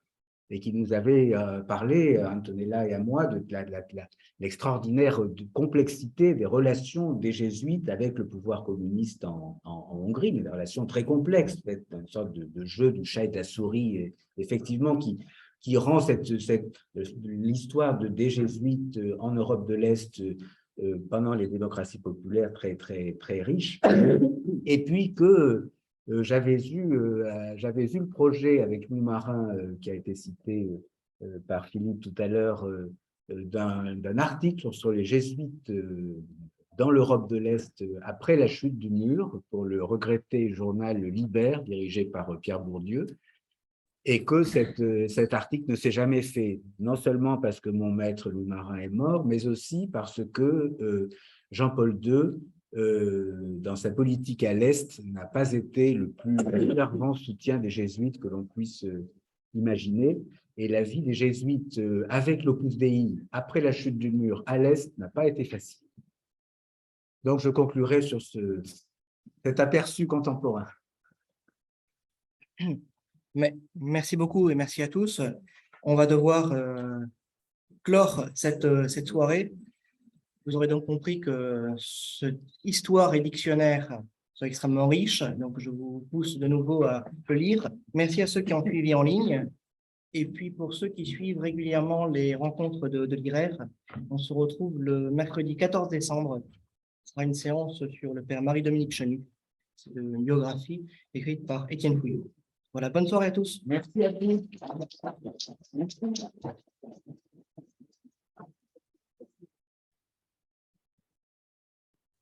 et qui nous avait parlé, à Antonella et à moi, de l'extraordinaire complexité des relations des jésuites avec le pouvoir communiste en Hongrie, mais des relations très complexes, une sorte de jeu du chat et de la souris, effectivement, qui rend l'histoire des jésuites en Europe de l'Est pendant les démocraties populaires très, très, très riche. Et puis que j'avais eu le projet avec Louis Marin, qui a été cité par Philippe tout à l'heure, d'un article sur les jésuites dans l'Europe de l'Est après la chute du mur, pour le regretté journal Liber, dirigé par Pierre Bourdieu, et que cet article ne s'est jamais fait, non seulement parce que mon maître Louis Marin est mort, mais aussi parce que Jean-Paul II, dans sa politique à l'Est, n'a pas été le plus fervent soutien des jésuites que l'on puisse imaginer. Et la vie des jésuites avec l'Opus Dei, après la chute du mur à l'Est, n'a pas été facile. Donc, je conclurai sur cet aperçu contemporain. Mais, merci beaucoup et merci à tous. On va devoir clore cette soirée. Vous aurez donc compris que cette histoire et dictionnaire sont extrêmement riches, donc je vous pousse de nouveau à le lire. Merci à ceux qui ont suivi en ligne. Et puis pour ceux qui suivent régulièrement les rencontres de l'IRER, on se retrouve le mercredi 14 décembre. Ce sera une séance sur le père Marie-Dominique Chenu. C'est une biographie écrite par Étienne Fouillot. Voilà, bonne soirée à tous. Merci à tous. Merci.